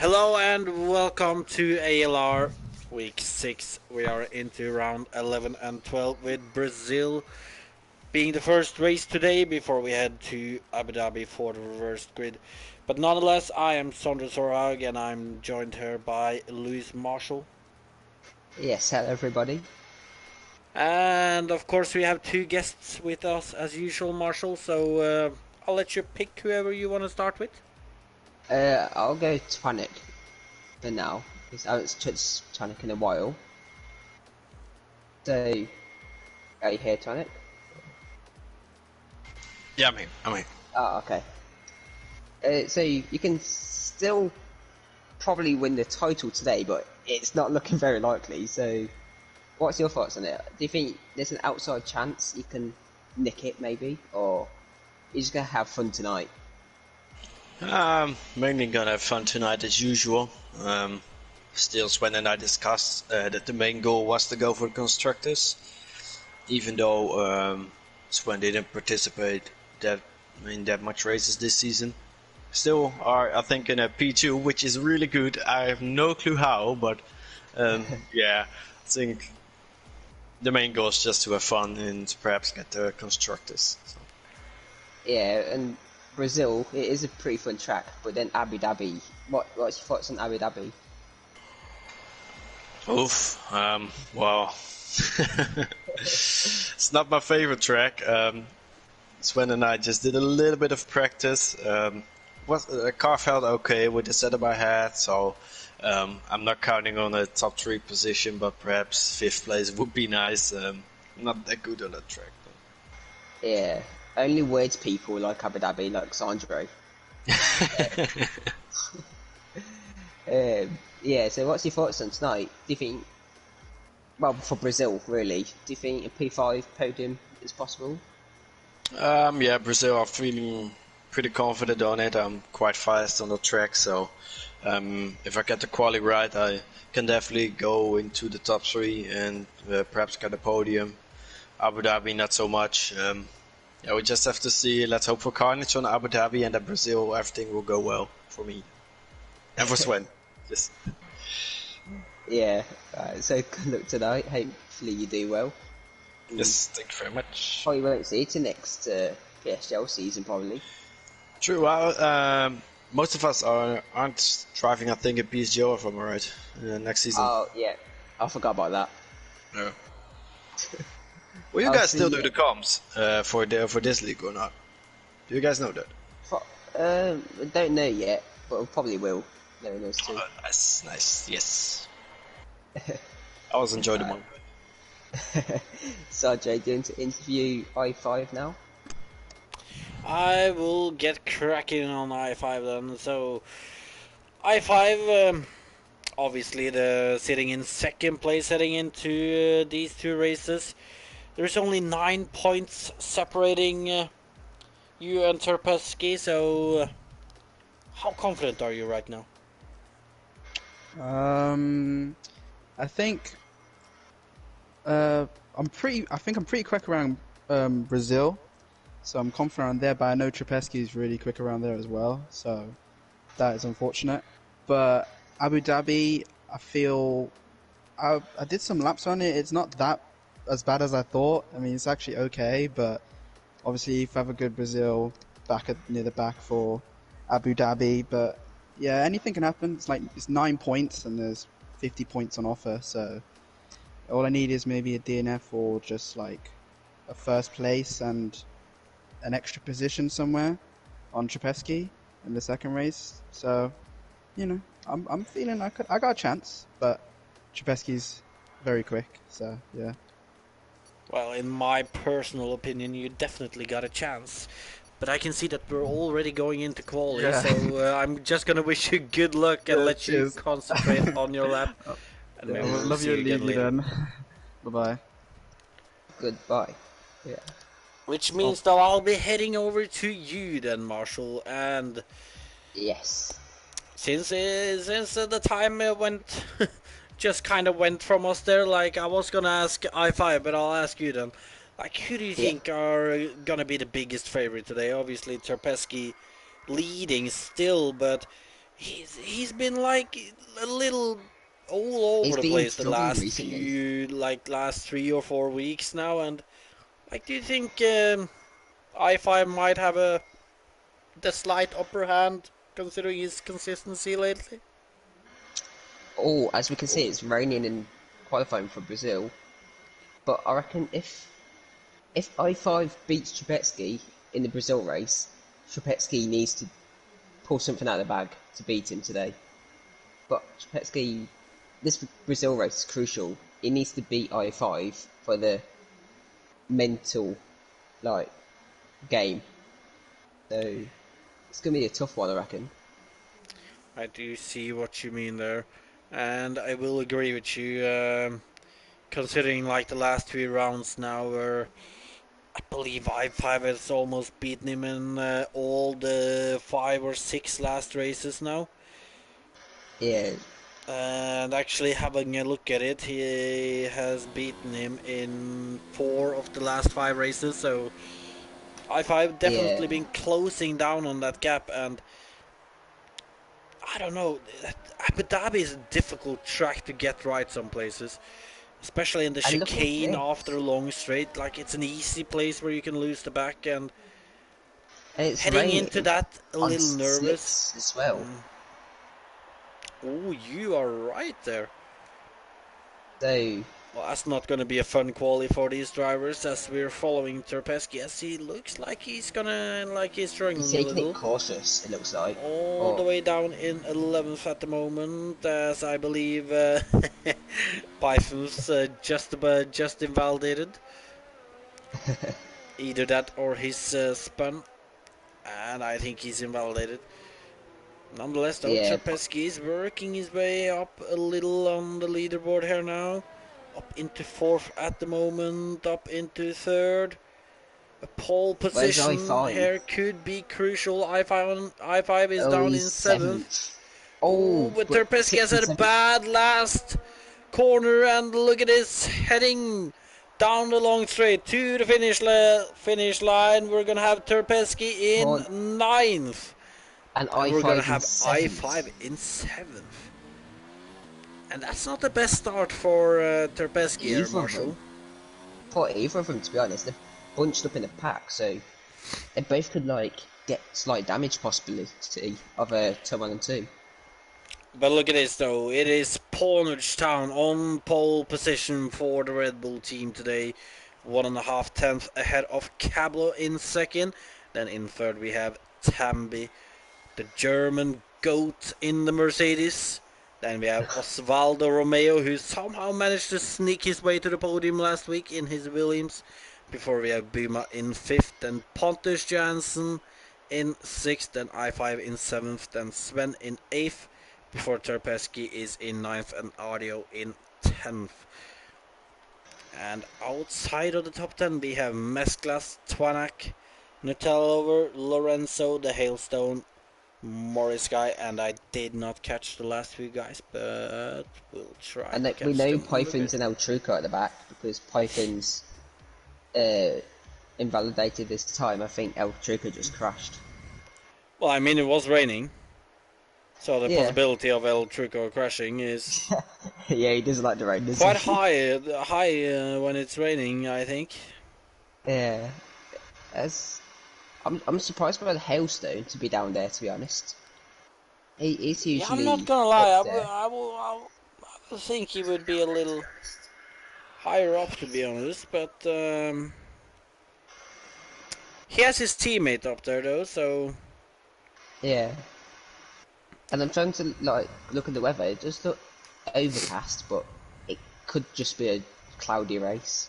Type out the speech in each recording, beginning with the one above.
Hello and welcome to ALR Week 6. We are into round 11 and 12 with Brazil being the first race today before we head to Abu Dhabi for the reversed grid. But nonetheless, I am Sondre Sorhag and I'm joined here by Louis Marshall. Yes, hello everybody. And of course, we have two guests with us as usual, Marshall. So I'll let you pick whoever you want to start with. I'll go Tonic for now, because I haven't touched Tonic in a while. So, are you here, Tonic? Yeah, I'm here. Oh, okay. So you can still probably win the title today, but it's not looking very likely. So, what's your thoughts on it? Do you think there's an outside chance you can nick it, maybe, or you're just gonna have fun tonight? Mainly gonna have fun tonight as usual. Still, Sven and I discussed that the main goal was to go for constructors, even though Sven didn't participate in that much races this season. Still are, I think, in a P2, which is really good. I have no clue how, but yeah, I think the main goal is just to have fun and perhaps get the constructors. So. Yeah, and Brazil, it is a pretty fun track, but then Abu Dhabi. What's your thoughts on Abu Dhabi? Oof. Well, it's not my favorite track. Sven and I just did a little bit of practice. The car felt okay with the setup I had, so I'm not counting on a top 3 position, but perhaps 5th place would be nice. Not that good on that track. Yeah, only weird people like Abu Dhabi, like Sandro. Yeah, so what's your thoughts on tonight? Do you think, well, for Brazil, really, do you think a P5 podium is possible? Yeah, Brazil are feeling pretty confident on it. I'm quite fast on the track, so if I get the quali right, I can definitely go into the top 3 and perhaps get a podium. Abu Dhabi, not so much. Yeah, we just have to see. Let's hope for carnage on Abu Dhabi, and at Brazil, everything will go well for me. And for Sven. Just. Yeah, so good luck tonight. Hopefully you do well. Yes, thank you very much. Oh, you won't see it in next PSL season, probably. True. Well, most of us aren't driving, I think, a PSGO, if I'm right, next season. Oh, yeah, I forgot about that. No. Will you I'll guys still see. do the comms for this league or not? Do you guys know that? I don't know yet, but I probably will. No one knows too. Oh, nice. Yes. I always enjoy the one. Sergey, doing to interview I5 now? I will get cracking on I5 then. So, I5, obviously, the sitting in second place heading into these two races. There's only 9 points separating you and Terpeski, so how confident are you right now? I think I think I'm pretty quick around Brazil, so I'm confident around there. But I know Trapesky is really quick around there as well, so that is unfortunate. But Abu Dhabi, I feel I did some laps on it. It's not that as bad as I thought. I mean, it's actually okay, but obviously if I have a good Brazil near the back for Abu Dhabi, but yeah, anything can happen. It's 9 points and there's 50 points on offer, so all I need is maybe a DNF or just like a first place and an extra position somewhere on Trapesky in the second race. So, I'm feeling I got a chance, but Trapesky's very quick, so yeah. Well, in my personal opinion, you definitely got a chance. But I can see that we're already going into quali, Yeah. so I'm just gonna wish you good luck and Yeah, let cheers. you concentrate on your lap. And Yeah, maybe well, we'll love see you, you again leave you later. then. Bye-bye. Goodbye. Yeah. Which means that I'll be heading over to you then, Marshall. And Yes. since the time went just kind of went from us there, like I was gonna ask I5, but I'll ask you then. Like, who do you Yeah. think are gonna be the biggest favorite today? Obviously, Terpeski leading still, but he's been like a little all He's over the been place the struggling last recently. last 3 or 4 weeks now. And like, do you think I5 might have the slight upper hand considering his consistency lately? Oh, as we can see, it's raining in qualifying for Brazil. But I reckon if I5 beats Trubetsky in the Brazil race, Trubetsky needs to pull something out of the bag to beat him today. But Trubetsky, this Brazil race is crucial. He needs to beat I5 for the mental, like, game. So it's gonna be a tough one, I reckon. I do see what you mean there, and I will agree with you. Considering like the last 3 rounds now, where I believe I5 has almost beaten him in all the 5 or 6 last races now. Yeah, And actually, having a look at it, he has beaten him in 4 of the last 5 races. So I5 yeah. definitely been closing down on that gap. And I don't know, Abu Dhabi is a difficult track to get right some places, especially in the And look at chicane after this. a long straight. Like, it's an easy place where you can lose the back, and And it's heading into raining that a on little nervous. slicks as well. Oh, you are right there. So Well, that's not going to be a fun quali for these drivers, as we're following Terpesky, as he looks like he's he's struggling a taking it little. cautious, it looks like. All the But way down in 11th at the moment, as I believe Python's just invalidated. Either that or his spun, and I think he's invalidated. Nonetheless, though, yeah, Terpesky is working his way up a little on the leaderboard here now. Up into 4th at the moment, up into 3rd. A pole where's position I5? here could be crucial. I5 is Oh, down he's in 7th. 7th. Ooh, Oh, but but Terpesky has 6th and had a 7th. bad last corner, and look at this, heading down the long straight to the finish line. We're gonna have Terpesky On, in 9th, and and we're gonna I5 in have 7th. I5 in 7th. And that's not the best start for Terpesky here, Either of Marshall. them. For either of them, to be honest. They're bunched up in a pack, so they both could, like, get slight damage possibility of a turn 1 and 2. But look at this though, it is Pawnage Town on pole position for the Red Bull team today. 1.5 tenths ahead of Cablo in second. Then in third we have Tambi, the German goat in the Mercedes. Then we have Osvaldo Romeo, who somehow managed to sneak his way to the podium last week in his Williams. Before we have Buma in 5th, then Pontus Janssen in 6th, then I5 in 7th, then Sven in 8th, before Terpesky is in 9th and Audio in 10th. And outside of the top 10 we have Mesclas, Twanak, Nutellover, Lorenzo, the Hailstone, Morris guy, and I did not catch the last few guys, but we'll try And to that we catch know them in a Python's bit. and El Truco at the back, because Python's invalidated this time. I think El Truco just crashed. Well, I mean, it was raining, so the Yeah. possibility of El Truco crashing is Yeah, he doesn't like the rain, does quite he? high when it's raining, I think. Yeah. As I'm surprised by the hailstone to be down there, to be honest. He's Yeah, I'm not usually gonna up lie, there. I would think he would be a little higher up, to be honest, but he has his teammate up there, though, so Yeah. And I'm trying to like look at the weather. It does look overcast, but it could just be a cloudy race.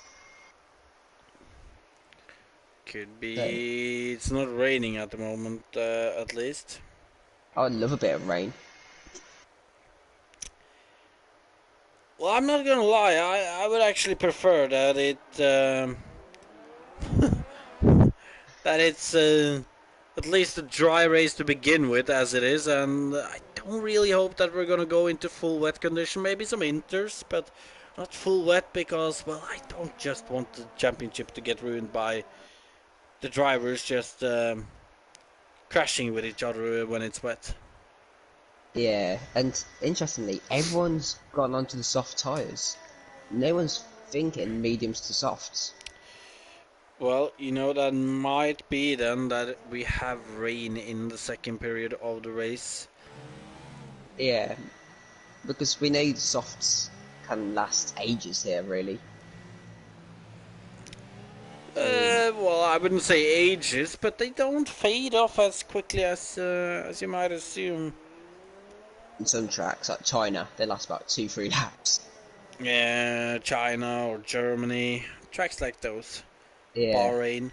could So be. It's not raining at the moment, at least. I would love a bit of rain. Well, I'm not gonna lie, I would actually prefer that that it's at least a dry race to begin with, as it is, and I don't really hope that we're gonna go into full wet condition. Maybe some inters, but not full wet, because, well, I don't just want the championship to get ruined by the drivers just crashing with each other when it's wet. Yeah, and interestingly, everyone's gone onto the soft tyres. No one's thinking mediums to softs. Well, you know, that might be then that we have rain in the second period of the race. Yeah, because we know the softs can last ages here, really. So, Well, I wouldn't say ages, but they don't fade off as quickly as you might assume. in some tracks, like China, they last about 2-3 laps. Yeah, China or Germany, tracks like those, Yeah, Bahrain.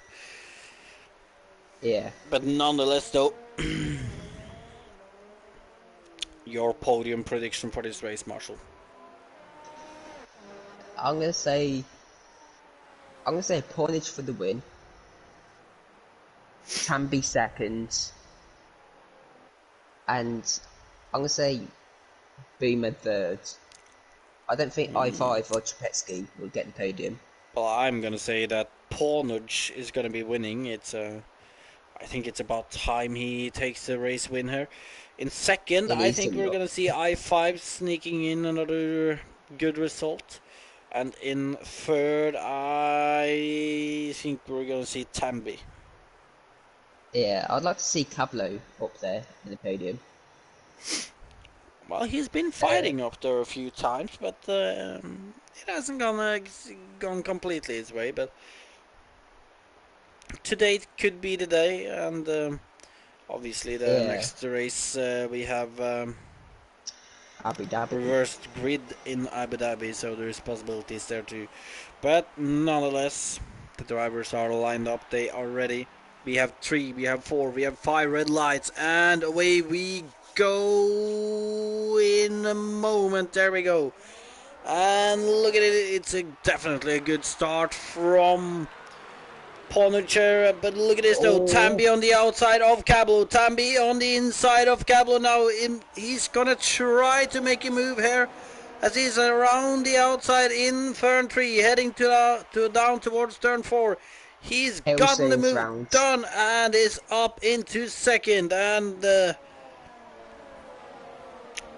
yeah. But nonetheless, though, your podium prediction for this race, Marshall. I'm gonna say, I'm gonna say Portage for the win. Tamby second, and I'm gonna say Boomer third. I don't think I5 or Trapetsky will get the podium. Well, I'm gonna say that Pornage is gonna be winning. I think it's about time he takes the race win here. In second, It I needs to think we're look. gonna see I5 sneaking in another good result. And in third, I think we're gonna see Tambi. Yeah, I'd like to see Cablo up there in the podium. Well, he's been Uh, fighting up there a few times, but it hasn't gone completely his way. But today could be the day, and obviously the yeah, next race we have Abu Dhabi. reversed grid in Abu Dhabi, so there's possibilities there too. But nonetheless, the drivers are lined up. They are ready. We have 3, we have 4, we have 5 red lights, and away we go in a moment. There we go. And look at it. It's definitely a good start from Ponacher, but look at this though. Oh, Tambi on the outside of Cablo. Tambi on the inside of Cablo now. He's gonna try to make a move here as he's around the outside in turn 3, heading to down towards turn 4. He's gotten the Hellstones move round. done and is up into second. And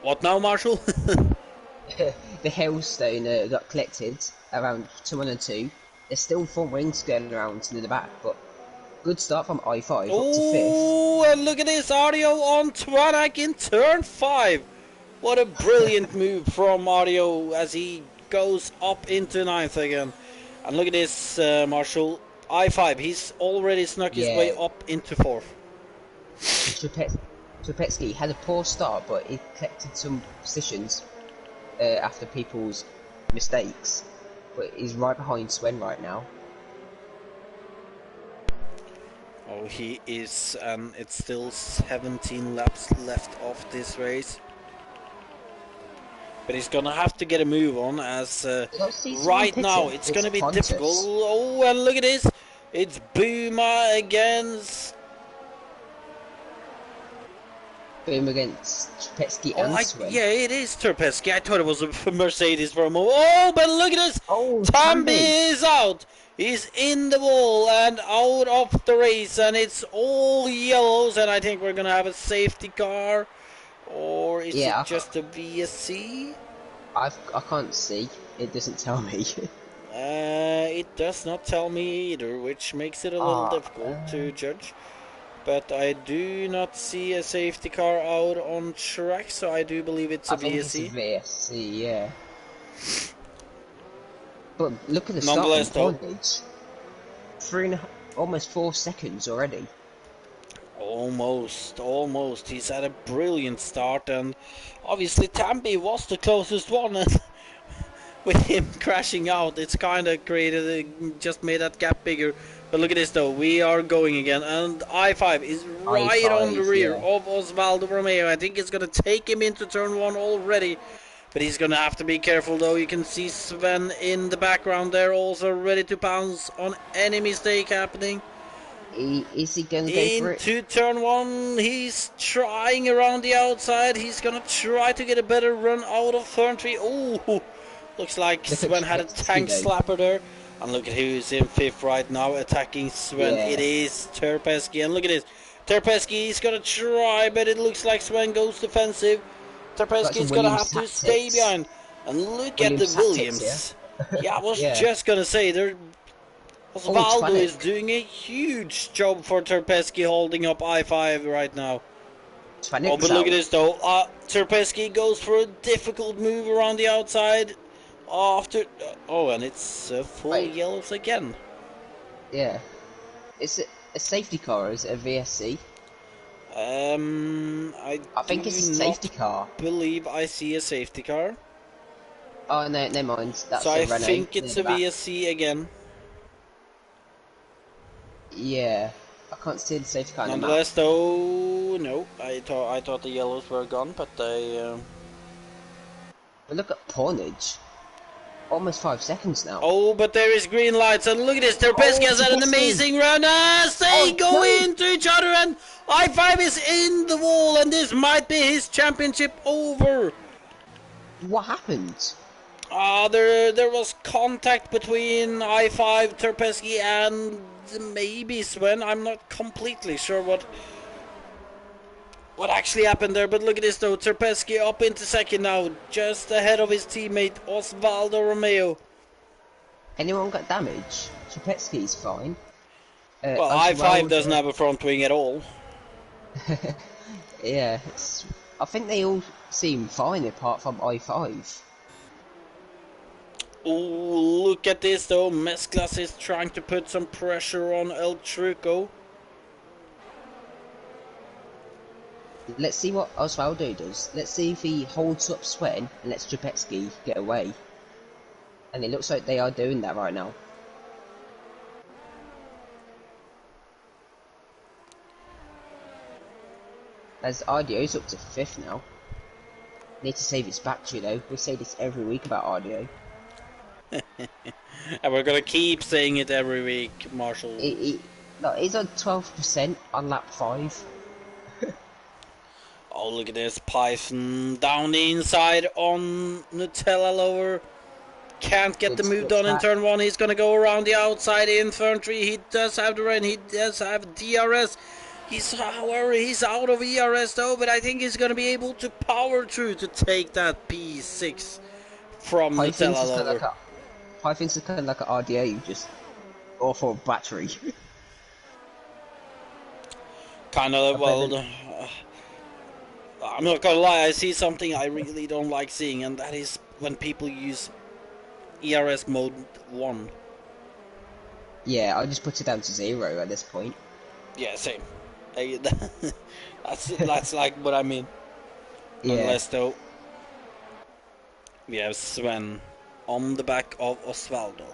what now, Marshall? The Hailstone got collected around 202. There's still front wings going around to the back, but good start from I5 up to 5th. Oh, and look at this audio on Twanak in turn 5. What a brilliant move from Audio as he goes up into ninth again. And look at this, Marshall. I5, he's already snuck his way Yeah, up into 4th. Trapetsky had a poor start, but he collected some positions after people's mistakes. But he's right behind Sven right now. Oh, he is, and it's still 17 laps left of this race. But he's gonna have to get a move on as right now it's gonna be difficult. Oh, and look at this. It's Boomer against... Boom against Trapetsky and Sven. Yeah, it is Terpesky. I thought it was a Mercedes for a moment. Oh, but look at this. Oh, Tambi Tambi! is out. He's in the wall and out of the race, and it's all yellows. And I think we're gonna have a safety car, or is Yeah, it just a VSC? I can't see. It doesn't tell me. It does not tell me either, which makes it a little difficult to judge. But I do not see a safety car out on track, so I do believe it's a I think it's a VSC. VSC, yeah. But look at the Nonetheless, start though, from Bondage. Almost 4 seconds already. almost. He's had a brilliant start, and obviously Tambi was the closest one. And with him crashing out, it's kind of just made that gap bigger. But look at this though, we are going again, and I5 is right I5, on the rear yeah. of Osvaldo Romeo. I think it's gonna take him into turn 1 already. But he's gonna have to be careful though. You can see Sven in the background there, also ready to pounce on any mistake happening. Is he going to go for it? Into turn 1, he's trying around the outside. He's gonna try to get a better run out of turn 3. Oh, looks like Look at Sven had a tank Trapetsky, slapper there. And look at who's in 5th right now attacking Sven. Yeah. It is Terpesky. And look at this. Terpeski's gonna try, but it looks like Sven goes defensive. Terpeski's gonna have to stay behind. And look at the Williams. Yeah, I was just gonna say, Osvaldo is doing a huge job for Terpeski holding up I5 right now. Oh, but look at this though. Terpeski goes for a difficult move around the outside. After and it's full yellows again. Yeah. Is it a safety car or is it a VSC? I think it's a safety car. Believe I see a safety car. Oh no, never mind. That's so a I Renault think it's a VSC again. Yeah, I can't see the safety car. Nonetheless, though, no, I thought the yellows were gone, but they. But look at Pornage. Almost 5 seconds now. Oh, but there is green lights, and look at this. Terpeski has had an amazing run as they go into each other, and I5 is in the wall, and this might be his championship over. What happened? There was contact between I5, Terpeski, and maybe Sven. I'm not completely sure what actually happened there, but look at this though. Terpeski up into second now, just ahead of his teammate Osvaldo Romeo. Anyone got damage? Terpeski's fine. Well, I5 doesn't have a front wing at all. Yeah, I think they all seem fine apart from I5. Oh, look at this though. Mesclas is trying to put some pressure on El Truco. Let's see what Osvaldo does. Let's see if he holds up Sven and lets Terpeski get away. And it looks like they are doing that right now. As RDO's up to 5th now. Need to save his battery though. We say this every week about RDO. And we're gonna keep saying it every week, Marshall. No, he's on 12% on lap 5. Oh, look at this. Python down the inside on Nutella lower. Can't get the move done in turn 1. He's gonna go around the outside infantry. He does have the rain. He does have DRS. However, he's out of ERS though, but I think he's gonna be able to power through to take that P6 from Nutella lower. Python's kind of like an RDA, just awful battery. Kind of, well, I'm not gonna lie, I see something I really don't like seeing, and that is when people use ERS mode 1. Yeah, I just put it down to 0 at this point. Yeah, same. That's like what I mean. Yeah. Unless though, we have Sven on the back of Osvaldo.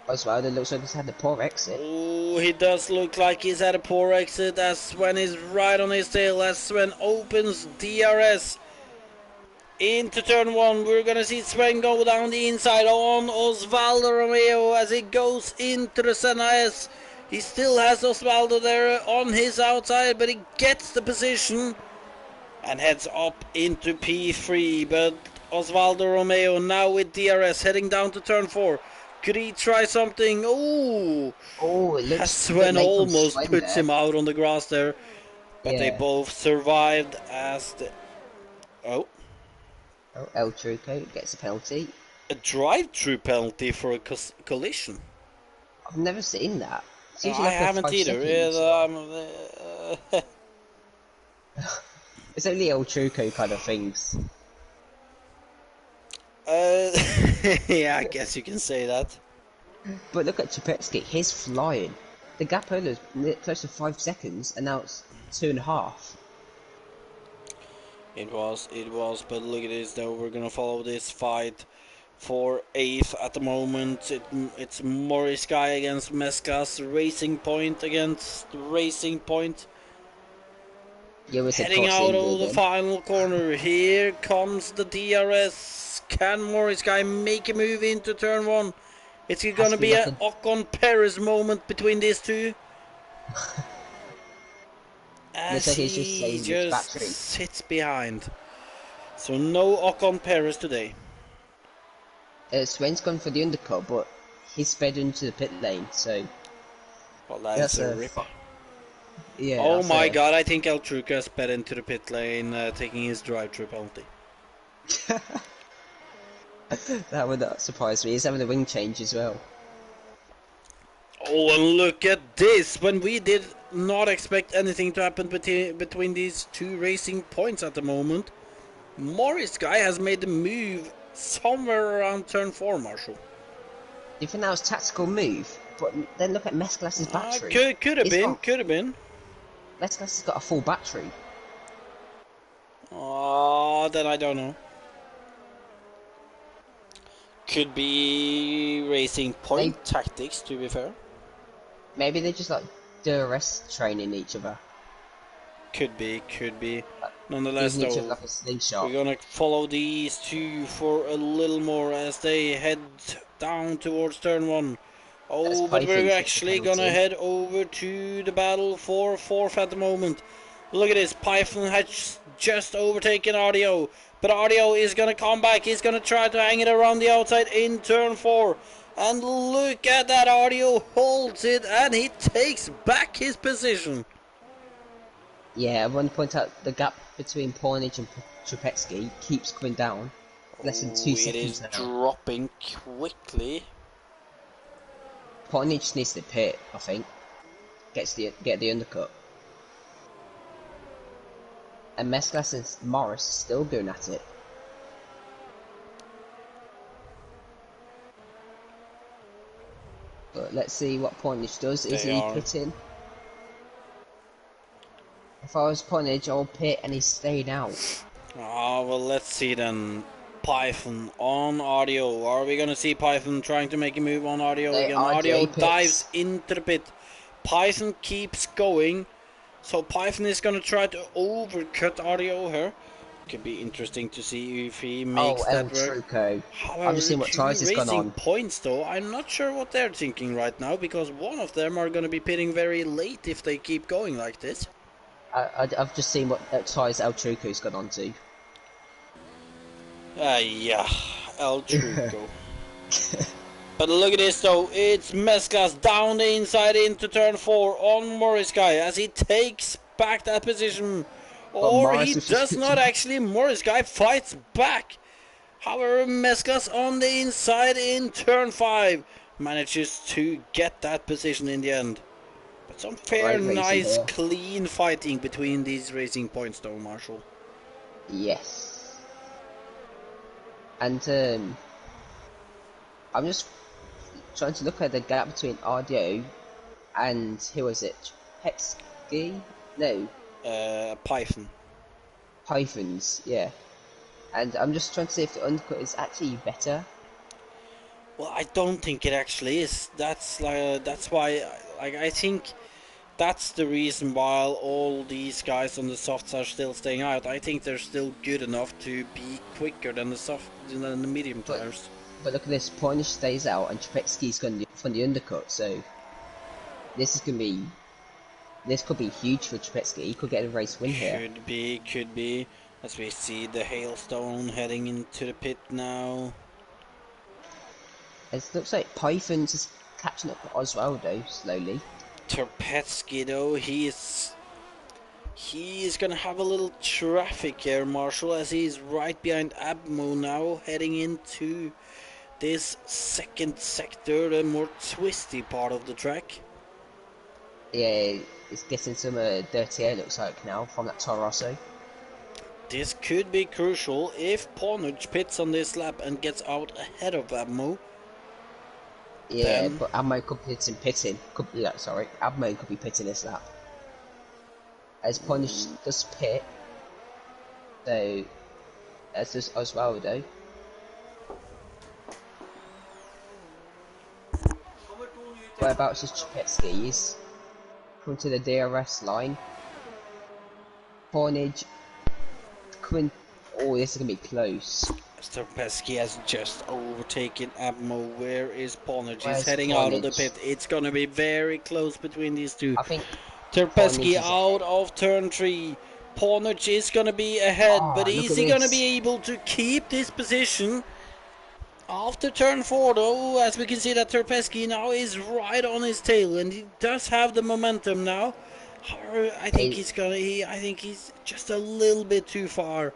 Osvaldo looks like he's had a poor exit. Oh, he does look like he's had a poor exit as Sven is right on his tail as Sven opens DRS into turn 1. We're gonna see Sven go down the inside on Osvaldo Romeo as he goes into the Senna S. He still has Osvaldo there on his outside, but he gets the position and heads up into P3. But Osvaldo Romeo now with DRS heading down to turn 4. Could he try something? Oh, it looks Sven almost puts him out on the grass there. But they both survived as the... Oh, El Truco gets a penalty. A drive-through penalty for a collision. I've never seen that. I haven't either. It's only El Truco kind of things. Yeah, I guess you can say that. But look at Terpeski, he's flying. The gap earlier was close to 5 seconds, and now it's 2.5. It was, but look at this though, we're gonna follow this fight for 8th at the moment. It's Morris Guy against Mescas, Racing Point against Racing Point. Heading out of the final corner, here comes the DRS. Can Morris Guy make a move into turn 1? It's gonna be an Ocon Perez moment between these two. As he just sits behind. So no Ocon Perez today. Sven's gone for the undercut, but he's sped into the pit lane, so... Well, that's a rip. Yeah, Oh that's my god, I think El Truca sped into the pit lane, taking his drive-through penalty. that would not surprise me. He's having a wing change as well. Oh, and look at this! When we did not expect anything to happen between these two racing points at the moment, Morris guy has made the move somewhere around turn 4, Marshall. Do you think that was a tactical move? But then look at Mesclas's battery. Could have been. Mesclas has got a full battery. Oh, then I don't know. Could be racing point tactics, to be fair. Maybe they just like duress training each other. Could be. Nonetheless, Using each other though, like a slingshot. we're gonna follow these two for a little more as they head down towards turn 1. Oh, but we're actually gonna head over to the battle for 4th at the moment. Look at this, Python has just overtaken Audio, but Audio is gonna come back. He's gonna try to hang it around the outside in turn 4. And look at that, Audio holds it and he takes back his position. Yeah, I want to point out the gap between Pornage and Trapetsky keeps coming down. Less than 2 seconds It is now. dropping quickly. Pornage needs to pit, I think. Get the undercut. And Mesclas and Morris still going at it. But let's see what Pornage does. Is he pitting? If I was Pornage, I'll pit and he's staying out. Ah, well, let's see then. Python on Audio. Are we gonna see Python trying to make a move on Audio again? Audio dives into the pit. Python keeps going. So Python is gonna try to overcut Audio here. Could be interesting to see if he makes that work. I'm just seeing what tries has gone on. Points though, I'm not sure what they're thinking right now because one of them are gonna be pitting very late if they keep going like this. I've just seen what tries El Truco's gone on to. Yeah, El Truco. But look at this though, it's Mesclas down the inside into turn 4 on Morris guy as he takes back that position. Or he does not actually, Morris guy fights back. However, Mesclas on the inside in turn 5 manages to get that position in the end. But some fair, nice, clean fighting between these racing points though, Marshall. Yes. And I'm just trying to look at the gap between Audio and who was it? Petsky? No. Python. Pythons, yeah. And I'm just trying to see if the undercut is actually better. Well, I don't think it actually is. That's why I think that's the reason why all these guys on the softs are still staying out. I think they're still good enough to be quicker than the medium tires. But look at this, Poinish stays out and Trapetsky's going for the undercut, so this could be huge for Trapetsky. He could get a race win here. Could be. As we see the hailstone heading into the pit now. It looks like Python's is catching up to Oswaldo slowly. Trapetsky though, he is gonna have a little traffic here, Marshall, as he's right behind Abmo now, heading into this second sector, the more twisty part of the track. Yeah, it's getting some dirty air, looks like, now from that Toro Rosso. This could be crucial if Pornage pits on this lap and gets out ahead of Abmo. Yeah, then... but Abmo could be pitting. Abmo could be pitting this lap. As Pornage does pit, so as does Oswaldo. Whereabouts is Trapetsky? He's coming to the DRS line. Pornage coming. Oh, this is gonna be close. Trapetsky has just overtaken Abmo. Where is Pornage? He's heading out of the pit. It's gonna be very close between these two. I think Trapetsky out of turn 3. Pornage is gonna be ahead, but is he gonna be able to keep this position after turn 4 though? As we can see that Trapetsky now is right on his tail and he does have the momentum now. However, I think Hey, I think he's just a little bit too far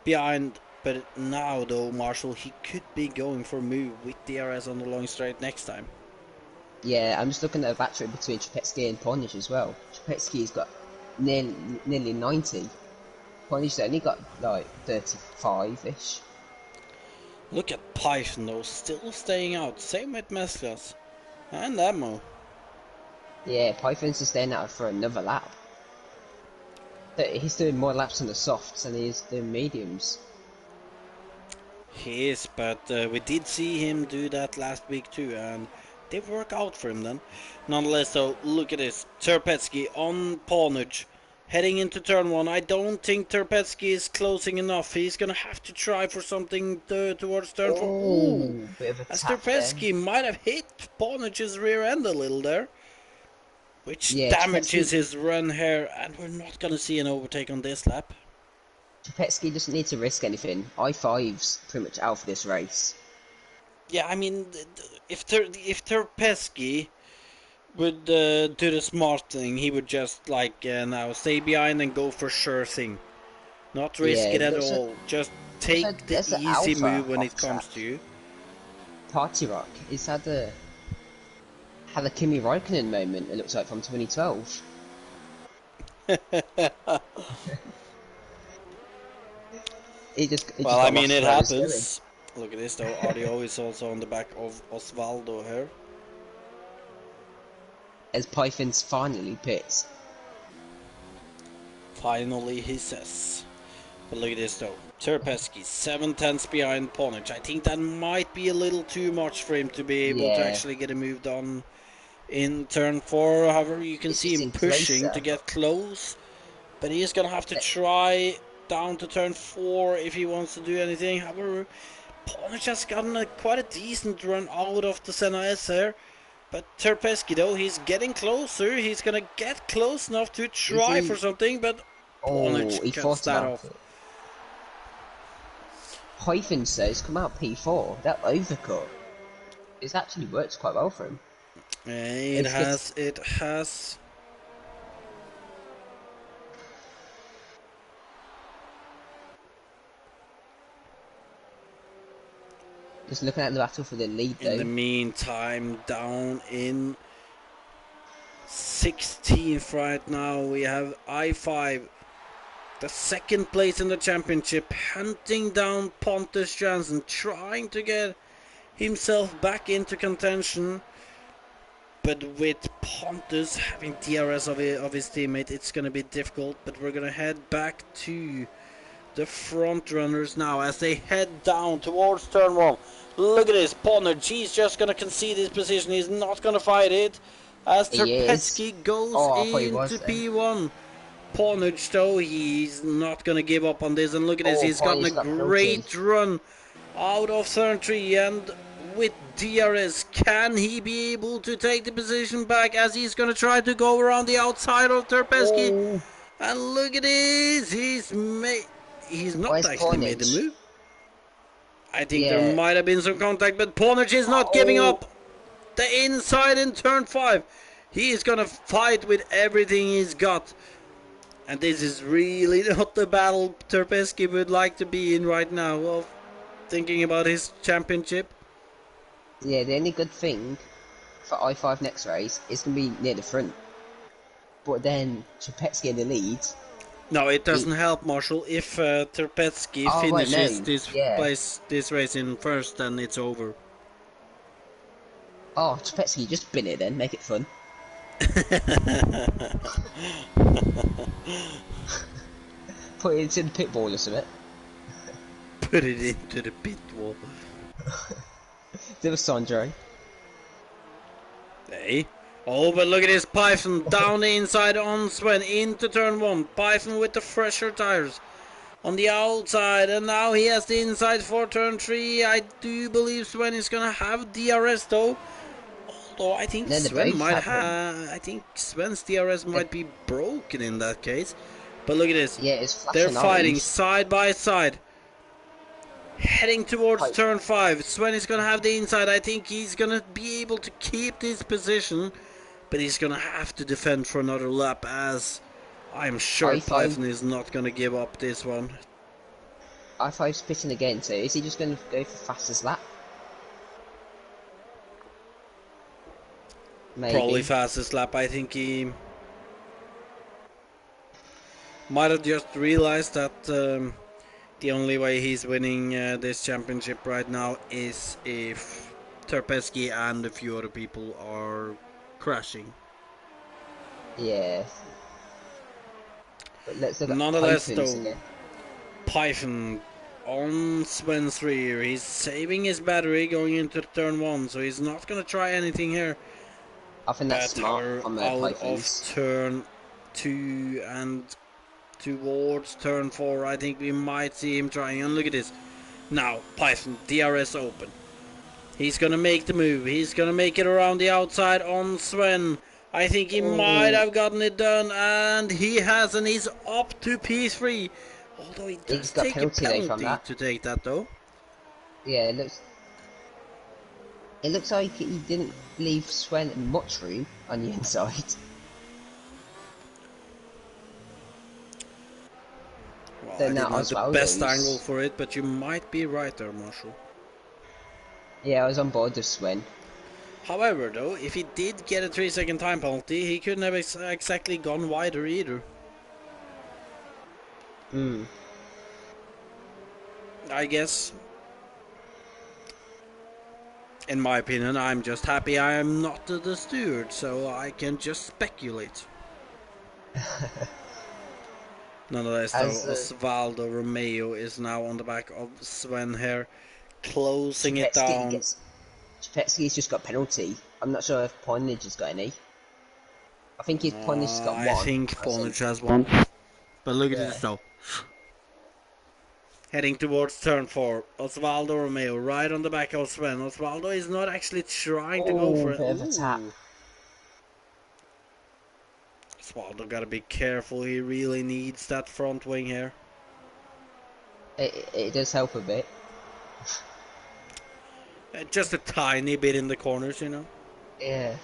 behind. But now, though, Marshall, he could be going for a move with DRS on the long straight next time. yeah, I'm just looking at a battery between Trapetsky and Ponish as well. Trapetsky's got nearly 90. Ponish's only got like 35-ish. Look at Python, though, still staying out. Same with Mesclas and Ammo. Yeah, Python's just staying out for another lap. He's doing more laps on the softs than he is doing mediums. He is, but we did see him do that last week too, and they work out for him then. Nonetheless, though, look at this. Terpetsky on Pawnage, heading into turn 1. I don't think Terpetsky is closing enough. He's going to have to try for something towards turn 4. Ooh, Bit of a as tap there. Terpetsky might have hit Pawnage's rear end a little there, which Yeah, damages his run here, and we're not going to see an overtake on this lap. Trapetsky doesn't need to risk anything. I5's pretty much out for this race. Yeah, I mean, if Terpesky would do the smart thing, he would just like now stay behind and go for sure thing, not risk Yeah, it at all. Just take the there's an easy alpha move when off it comes track. to you. Party Rock. He's had a Kimi Raikkonen moment. It looks like from 2012. He just Well, got I mean, lost it where he was going. happens. Look at this though. Audio is also on the back of Osvaldo here. As Python's finally pits. Finally, he says. But look at this though. Terpesky 7/10 behind Ponich. I think that might be a little too much for him to be able to Yeah. actually get a move done in turn 4. However, you can It's see just him in pushing closer. to get close. But he's going to have to try down to turn 4 if he wants to do anything. However, Ponich has gotten quite a decent run out of the Senna S here. But Terpesky, though, he's getting closer. He's going to get close enough to try for something. But Oh, Ponich he cuts thought that about off. it. Python says come out P4. That overcut. It's actually works quite well for him. It It's has. Just looking at the battle for the lead though. In the meantime, down in 16th right now, we have I5, the second place in the championship, hunting down Pontus Janssen, trying to get himself back into contention. But with Pontus having DRS of his teammate, it's going to be difficult. But we're going to head back to the front runners now as they head down towards turn 1. Look at this, Ponich, he's just going to concede his position. He's not going to fight it as He is. Terpetsky goes Oh, I thought he was into then. P1. Ponich, though, he's not going to give up on this. And look at this, Oh, he's gotten a Ponich got great filthy. run out of turn 3. And with DRS, can he be able to take the position back as he's going to try to go around the outside of Terpesky? Oh. And look at this, he's not Where's actually made the Ponich? move. I think Yeah. there might have been some contact, but Ponich is not giving Oh. up. The inside in turn 5. He is going to fight with everything he's got. And this is really not the battle Terpesky would like to be in right now, of thinking about his championship. Yeah, the only good thing for I5 next race is going to be near the front. But then Trapetsky in the lead. No, it doesn't help, Marshall. If Terpetsky Oh, right, finishes no. this race in first, then it's over. Oh, Trapetsky, just bin it then, make it fun. Put it into the pit ball or something. Put it into the pit wall. There was Sandro. Hey. Oh, but look at this Python down the inside on Sven into turn 1. Python with the fresher tires on the outside, and now he has the inside for turn 3. I do believe Sven is gonna have DRS though. Although I think No, they Sven both might have have. I think Sven's DRS might be broken in that case. But look at this. Yeah, it's flashing They're fighting orange. side by side. Heading towards Right. turn 5. Sven is going to have the inside. I think he's going to be able to keep this position. but he's gonna have to defend for another lap, as I'm sure I5, Python is not gonna give up this one. I5's pitching again, so is he just going to go for fastest lap? Maybe. Probably fastest lap. I think he might have just realized that the only way he's winning this championship right now is if Terpesky and a few other people are crashing. Yeah. But let's look at Nonetheless, Python's though, again. Python on Sven's rear. He's saving his battery going into turn 1, so he's not going to try anything here. I think that's smart We're from out Python's. of turn 2 and towards turn 4. I think we might see him trying. And look at this. Now, Python, DRS open. He's going to make the move. He's going to make it around the outside on Sven. I think he might have gotten it done, and he has, and he's up to P3. Although he does He's got take a penalty though from penalty that. to take that, though. Yeah, it looks like he didn't leave Sven much room on the inside. Well, So I now didn't have the Osvaldo's- best angle for it, but you might be right there, Marshall. Yeah, I was on board with Sven. However, though, if he did get a 3-second time penalty, he couldn't have exactly gone wider either. Hmm. I guess. In my opinion, I'm just happy I am not the steward, so I can just speculate. Nonetheless, though, Osvaldo Romeo is now on the back of Sven here, closing it down. Chepetsky's just got penalty. I'm not sure if Poinage has got any. I think if Poinage has got one. I think Poinage has one. But look at this though. Heading towards turn 4. Osvaldo Romeo right on the back of Sven. Osvaldo is not actually trying to go for it. Bit of a tap. Osvaldo gotta be careful. He really needs that front wing here. It does help a bit. Just a tiny bit in the corners, you know. Yeah.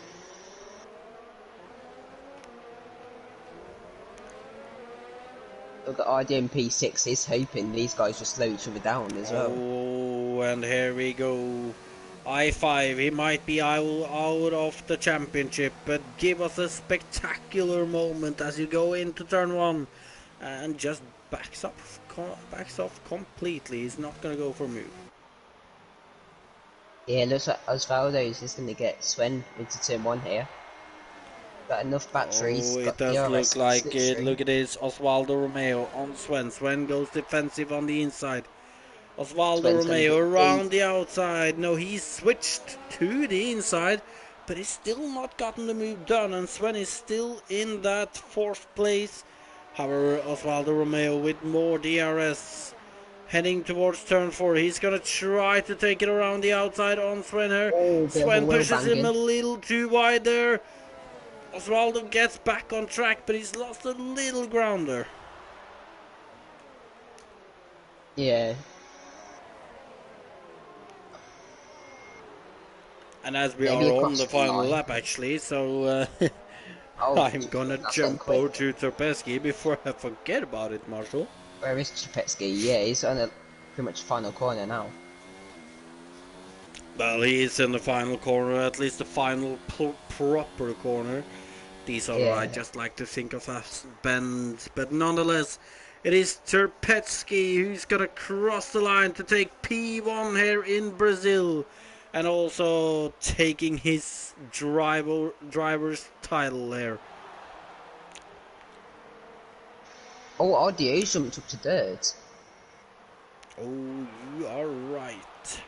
Look at RDM P6 is hoping these guys just slow each other down as well. Oh, and here we go. I5, he might be out of the championship, but give us a spectacular moment as you go into turn 1 and just backs off completely. He's not going to go for a move. Yeah, it looks like Osvaldo is just going to get Sven into turn 1 here. Got enough batteries. Oh, got it does DRS, look like it. slipstream. Look at this. Osvaldo Romeo on Sven. Sven goes defensive on the inside. Osvaldo Sven's gonna Romeo get around the outside. No, he's switched to the inside, but he's still not gotten the move done, and Sven is still in that 4th place. However, Osvaldo Romeo with more DRS heading towards turn 4. He's gonna try to take it around the outside on Sven here. Oh, bit of a Sven wheel pushes him banging. a little too wide there. Osvaldo gets back on track, but he's lost a little ground there. Yeah. And as we Maybe are on across the the final line. lap, actually, so Oh, I'm gonna that's jump so quick. over to Terpesky before I forget about it, Marshall. Where is Chepetsky? Yeah, he's on the pretty much final corner now. Well, he is in the final corner, at least the final proper corner. These are Yeah. I just like to think of as bends, but nonetheless, it is Terpetsky who's gonna cross the line to take P1 here in Brazil, and also taking his driver's title there. Oh, Audio jumped up to third. Oh, you are right.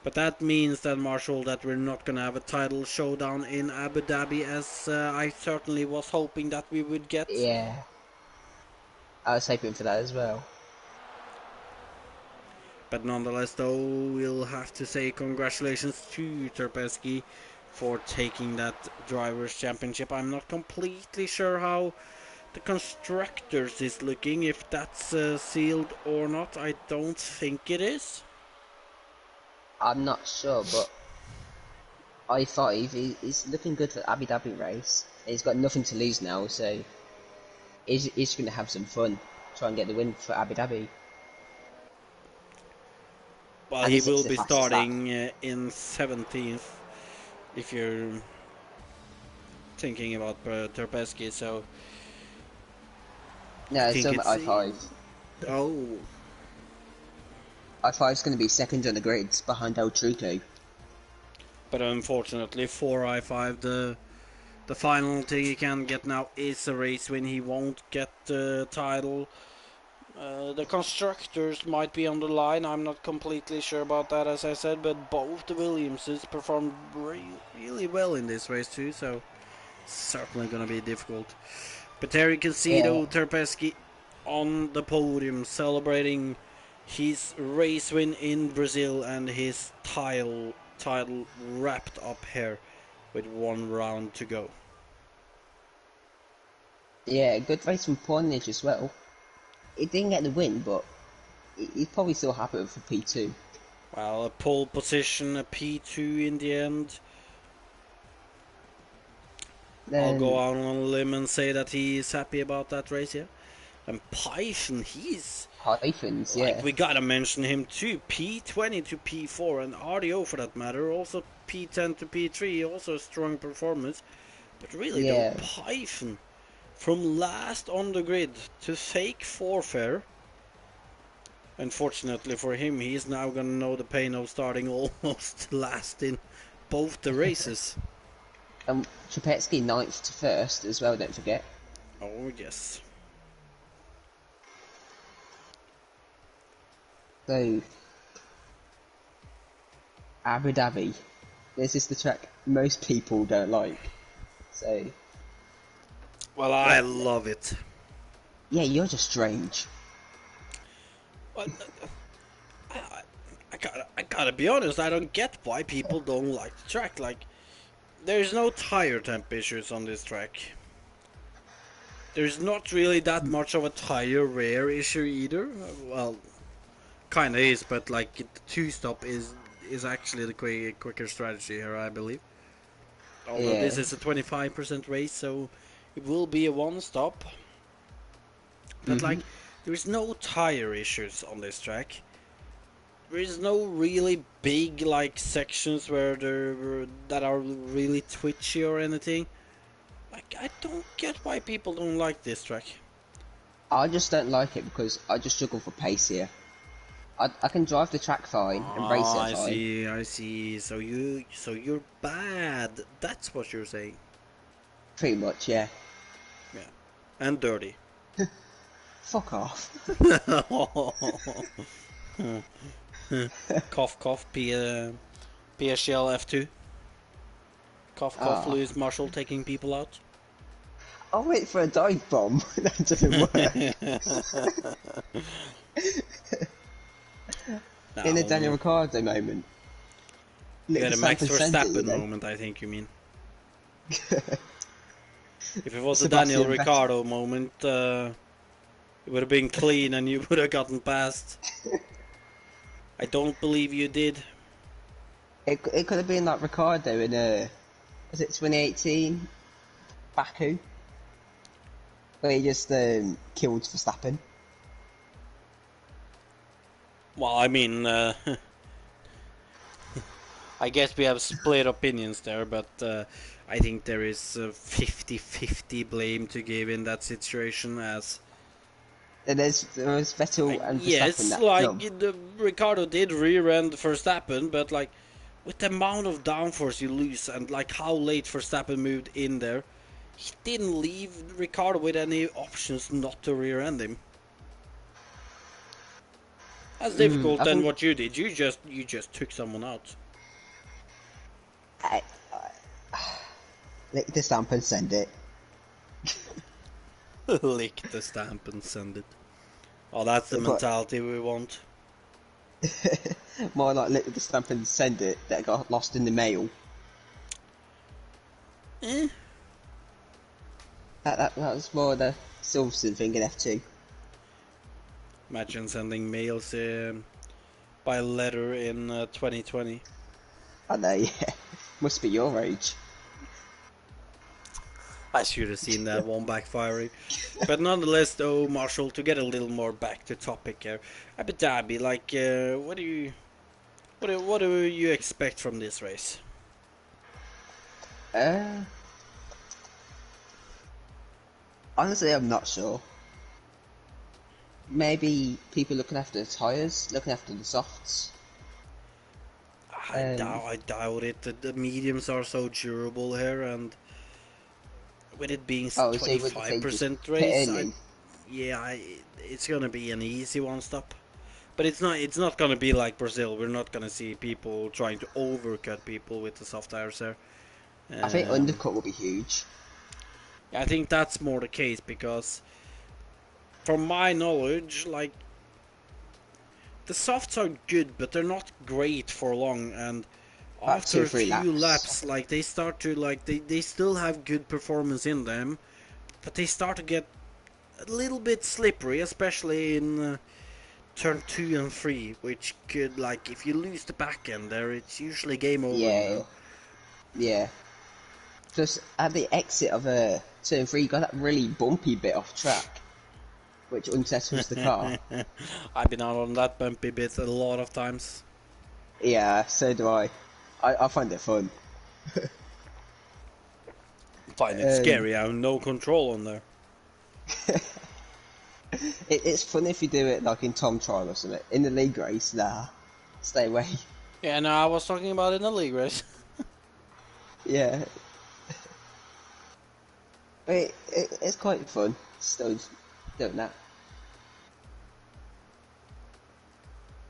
But that means that, Marshall, that we're not going to have a title showdown in Abu Dhabi, as I certainly was hoping that we would get. Yeah. I was hoping for that as well. But nonetheless, though, we'll have to say congratulations to Terpesky for taking that Drivers' Championship. I'm not completely sure how the Constructors is looking, if that's sealed or not. I don't think it is. I'm not sure, but I5, he's looking good for the Abu Dhabi race. He's got nothing to lose now, so he's going to have some fun. Try and get the win for Abu Dhabi. Well, And he this is will the be fastest lap. starting in 17th, if you're thinking about Terpeski, so I No, it's think still it's... I5. Oh, I5 is going to be second on the grids behind El Truco. but unfortunately for I5, the final thing he can get now is a race win. He won't get the title. The constructors might be on the line. I'm not completely sure about that, as I said, but both the Williamses performed really well in this race too, so certainly going to be difficult. But there you can see, Yeah, though, Terpeski on the podium celebrating his race win in Brazil and his title wrapped up here with 1 round to go. yeah, good race from Pornage as well. He didn't get the win, but he's probably still happy with the P2. Well, a pole position, a P2 in the end. I'll go Then out on a limb and say that he's happy about that race, yeah. And Python, he's... Hyphens, Like, yeah. we gotta mention him too. P20 to P4, and RDO for that matter. Also P10 to P3, also a strong performance. But really, though, Yeah. Python, from last on the grid to fake forfeit. Unfortunately for him, he's now gonna know the pain of starting almost last in both the races. And Trapetsky 9th to 1st as well, don't forget. Oh, yes. So, Abu Dhabi. This is the track most people don't like. So, Well, I love it. yeah, you're just strange. Well, I gotta be honest, I don't get why people don't like the track. Like, there's no tire temp issues on this track. There's not really that much of a tire wear issue either. Well, kinda is, but like the 2-stop is actually the quicker strategy here, I believe. Although Yeah. this is a 25% race, so it will be a 1-stop. But like, there is no tire issues on this track. There is no really big like sections where that are really twitchy or anything. Like, I don't get why people don't like this track. I just don't like it because I just struggle for pace here. I can drive the track fine and race it fine. I see. So you're bad. That's what you're saying. Pretty much, yeah. Yeah, and dirty. Fuck off. Cough, cough. PSGL F2. Cough, cough. Ah. Lewis Marshall taking people out. I'll wait for a dive bomb. That doesn't work. In a Daniel Ricciardo moment. You had a Max Verstappen you know? moment, I think you mean. If it was a Sebastian Daniel Vettel. Ricciardo moment, it would have been clean and you would have gotten past. I don't believe you did. It could have been like Ricciardo in was it 2018 Baku, where he just killed Verstappen. Well, I mean, I guess we have split opinions there, but I think there is a 50-50 blame to give in that situation as... And there was Vettel and Verstappen. Yes, that like, film. Ricardo did rear-end Verstappen, but like, with the amount of downforce you lose and like how late Verstappen moved in there, he didn't leave Ricardo with any options not to rear-end him. That's difficult than what you did. You just took someone out. Lick the stamp and send it. Lick the stamp and send it. Oh, that's the mentality we want. More like lick the stamp and send it that got lost in the mail. That was more the Silverstone thing in F2. Imagine sending mails by letter in 2020. I know, yeah. Must be your age. I should have seen that one backfiring. But nonetheless, though, Marshall, to get a little more back to topic here, Abu Dhabi, like, what do you expect from this race? Uh, Honestly, I'm not sure. Maybe people looking after the tyres, looking after the softs. I doubt it. The mediums are so durable here, and with it being Oh, so would they just 25% pit race, early? it's gonna be an easy one stop. But it's not. It's not gonna be like Brazil. We're not gonna see people trying to overcut people with the soft tires there. I think Um, undercut will be huge. I think that's more the case because, from my knowledge, like the softs are good, but they're not great for long. And About two after or a three few laps. laps, like they start to like they still have good performance in them, but they start to get a little bit slippery, especially in turn 2 and 3, which could, like, if you lose the back end there, it's usually game over, you Yeah, know. yeah. Plus, at the exit of turn 3, you got that really bumpy bit off track, which unsettles the car. I've been out on that bumpy bit a lot of times. Yeah, so do I. I find it fun. Find it Um, scary. I have no control on there. it's fun if you do it like in Tom Trial or something. In the league race, nah, stay away. Yeah, no, I was talking about in the league race. Yeah, but it's quite fun. Still doing that.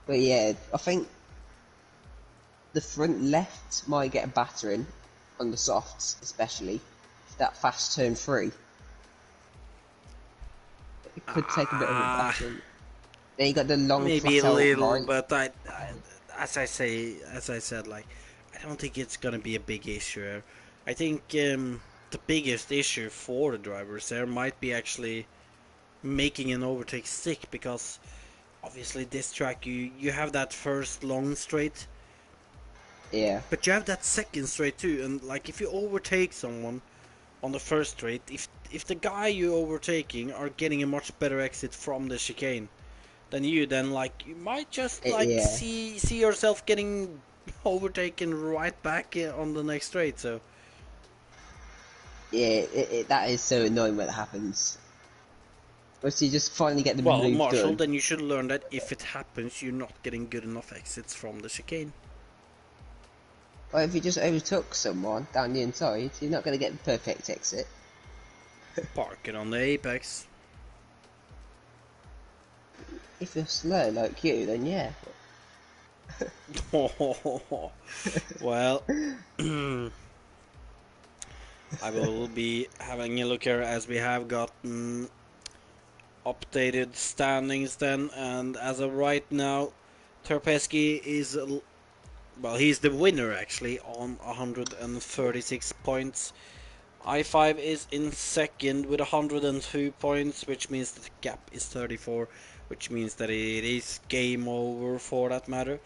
But yeah, I think the front left might get a battering on the softs, especially that fast turn 3. It could take a bit of a Ah, battering. Then you got the long maybe flat a out little, right. but as I said, like, I don't think it's gonna be a big issue here. I think the biggest issue for the drivers there might be actually making an overtake stick because obviously this track you have that first long straight, Yeah, but you have that second straight too, and like if you overtake someone on the first straight, if the guy you're overtaking are getting a much better exit from the chicane than you, then like you might just like yeah, see yourself getting overtaken right back on the next straight. So yeah. That is so annoying when it happens. But you just finally get the well, move Marshall, done. then you should learn that if it happens, you're not getting good enough exits from the chicane. Or if you just overtook someone down the inside, you're not going to get the perfect exit. Park it on the apex. If you're slow like you, then yeah. Well, I will be having a look here as we have gotten updated standings then, and as of right now, Terpeski is, well, he's the winner actually on 136 points. I5 is in second with 102 points, which means that the gap is 34, which means that it is game over for that matter.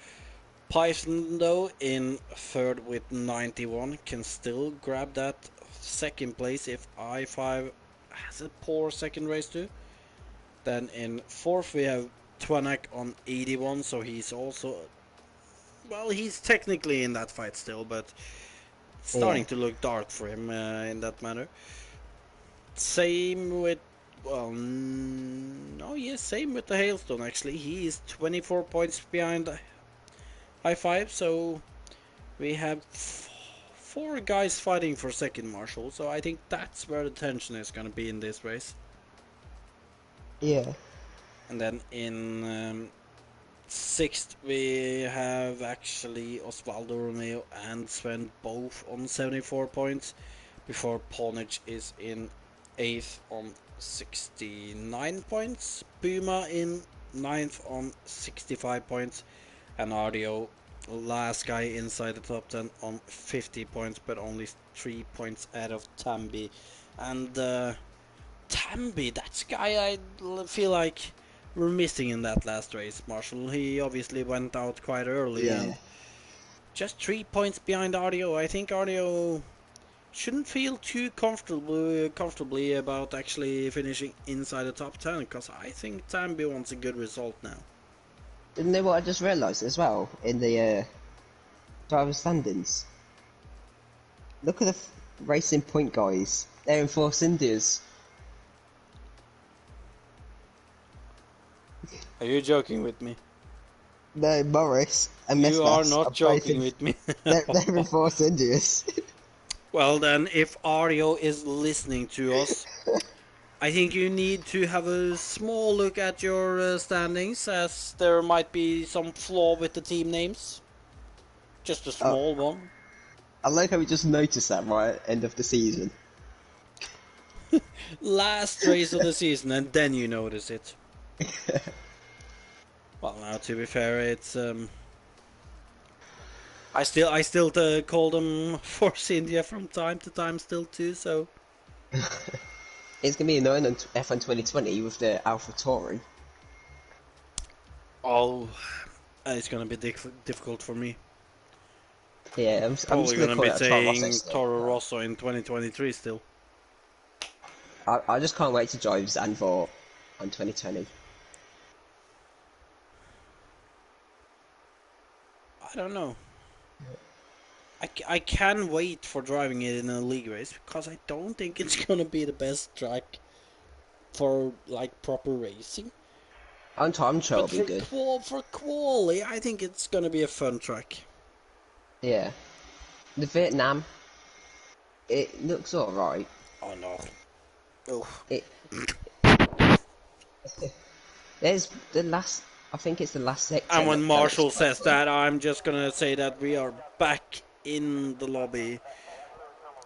Python, though, in third with 91, can still grab that second place if I5 has a poor second race too. Then in fourth we have Twanak on 81, so he's also, well, he's technically in that fight still, but it's Yeah. starting to look dark for him in that manner. Same with, well, no, yes, same with the Hailstone actually. He is 24 points behind I5, so we have four guys fighting for second, Marshall. So I think that's where the tension is going to be in this race. Yeah. And then in sixth, we have actually Osvaldo Romeo and Sven both on 74 points, before Ponich is in eighth on 69 points, Puma in ninth on 65 points, and RDO, last guy inside the top 10 on 50 points, but only 3 points out of Tambi. And Tambi, that's a guy I feel like we're missing in that last race, Marshall. He obviously went out quite early, and Yeah. Just 3 points behind Audio. I think Audio shouldn't feel too comfortably about actually finishing inside the top 10, because I think Tambi wants a good result now. You know what I just realised as well in the driver standings? Look at the racing point guys. They're in Force Indias. Are you joking with me? No, Morris and You are Mestas not both joking in, with me. they're in Force Indias. Well then, if Ario is listening to us, I think you need to have a small look at your standings, as there might be some flaw with the team names. Just a Oh, small one. I like how we just noticed that right at end of the season. Last race of the season, and then you notice it. Well, now to be fair, it's I still call them Force India from time to time still too. So It's gonna be annoying on F1 2020 with the Alpha Tauri. oh, it's gonna be difficult for me. Yeah, I'm just Probably gonna gonna call be it a Toro Rosso saying still. Toro Rosso in 2023 still. I just can't wait to drive Zandvoort on 2020. I don't know. I can wait for driving it in a league race, because I don't think it's gonna be the best track for like proper racing. On time trial will But be good. for quali, I think it's gonna be a fun track. Yeah. The Vietnam, it looks alright. Oh no. Oh. It there's the last. I think it's the last sector And when that looks Marshall quite says good. that, I'm just gonna say that we are back in the lobby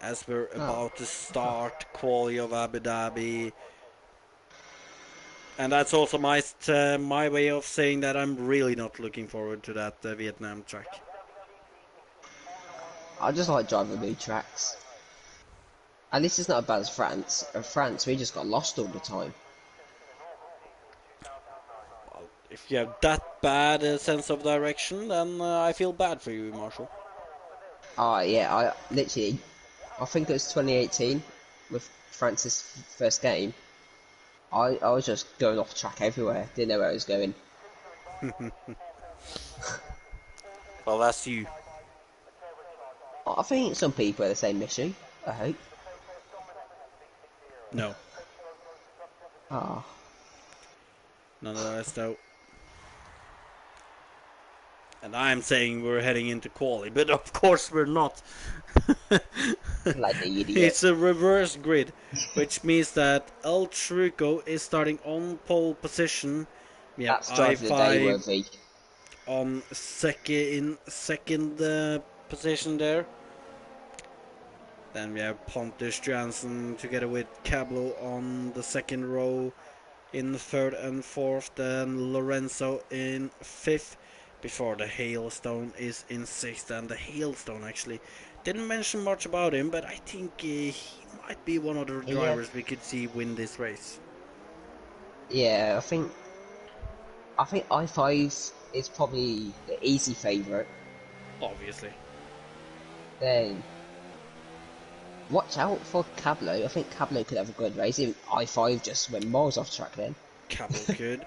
as we're Oh, about to start quali of Abu Dhabi. And that's also my way of saying that I'm really not looking forward to that Vietnam track. I just like driving new tracks. At least it's not as bad as France. France, we just got lost all the time. Well, if you have that bad sense of direction, then I feel bad for you, Marshall. Oh yeah, I literally, I think it was 2018 with France's first game. I was just going off track everywhere. Didn't know where I was going. Well, that's you. I think some people are the same issue. I hope. No. Ah, Nonetheless, though. And I'm saying we're heading into quali, but of course we're not. like the idiot. It's a reverse grid, which means that El Truco is starting on pole position. We have That's drive of the day I5 worthy. on second position there. Then we have Pontus Janssen together with Cablo on the second row in the third and fourth. Then Lorenzo in fifth, before the Hailstone is in sixth. And the Hailstone actually didn't mention much about him, but I think he might be one of the Yeah, drivers we could see win this race. yeah. I think i5 is probably the easy favourite. Obviously. Then watch out for Cablo. I think Cablo could have a good race. Even i5 just went miles off track then. Cablo could.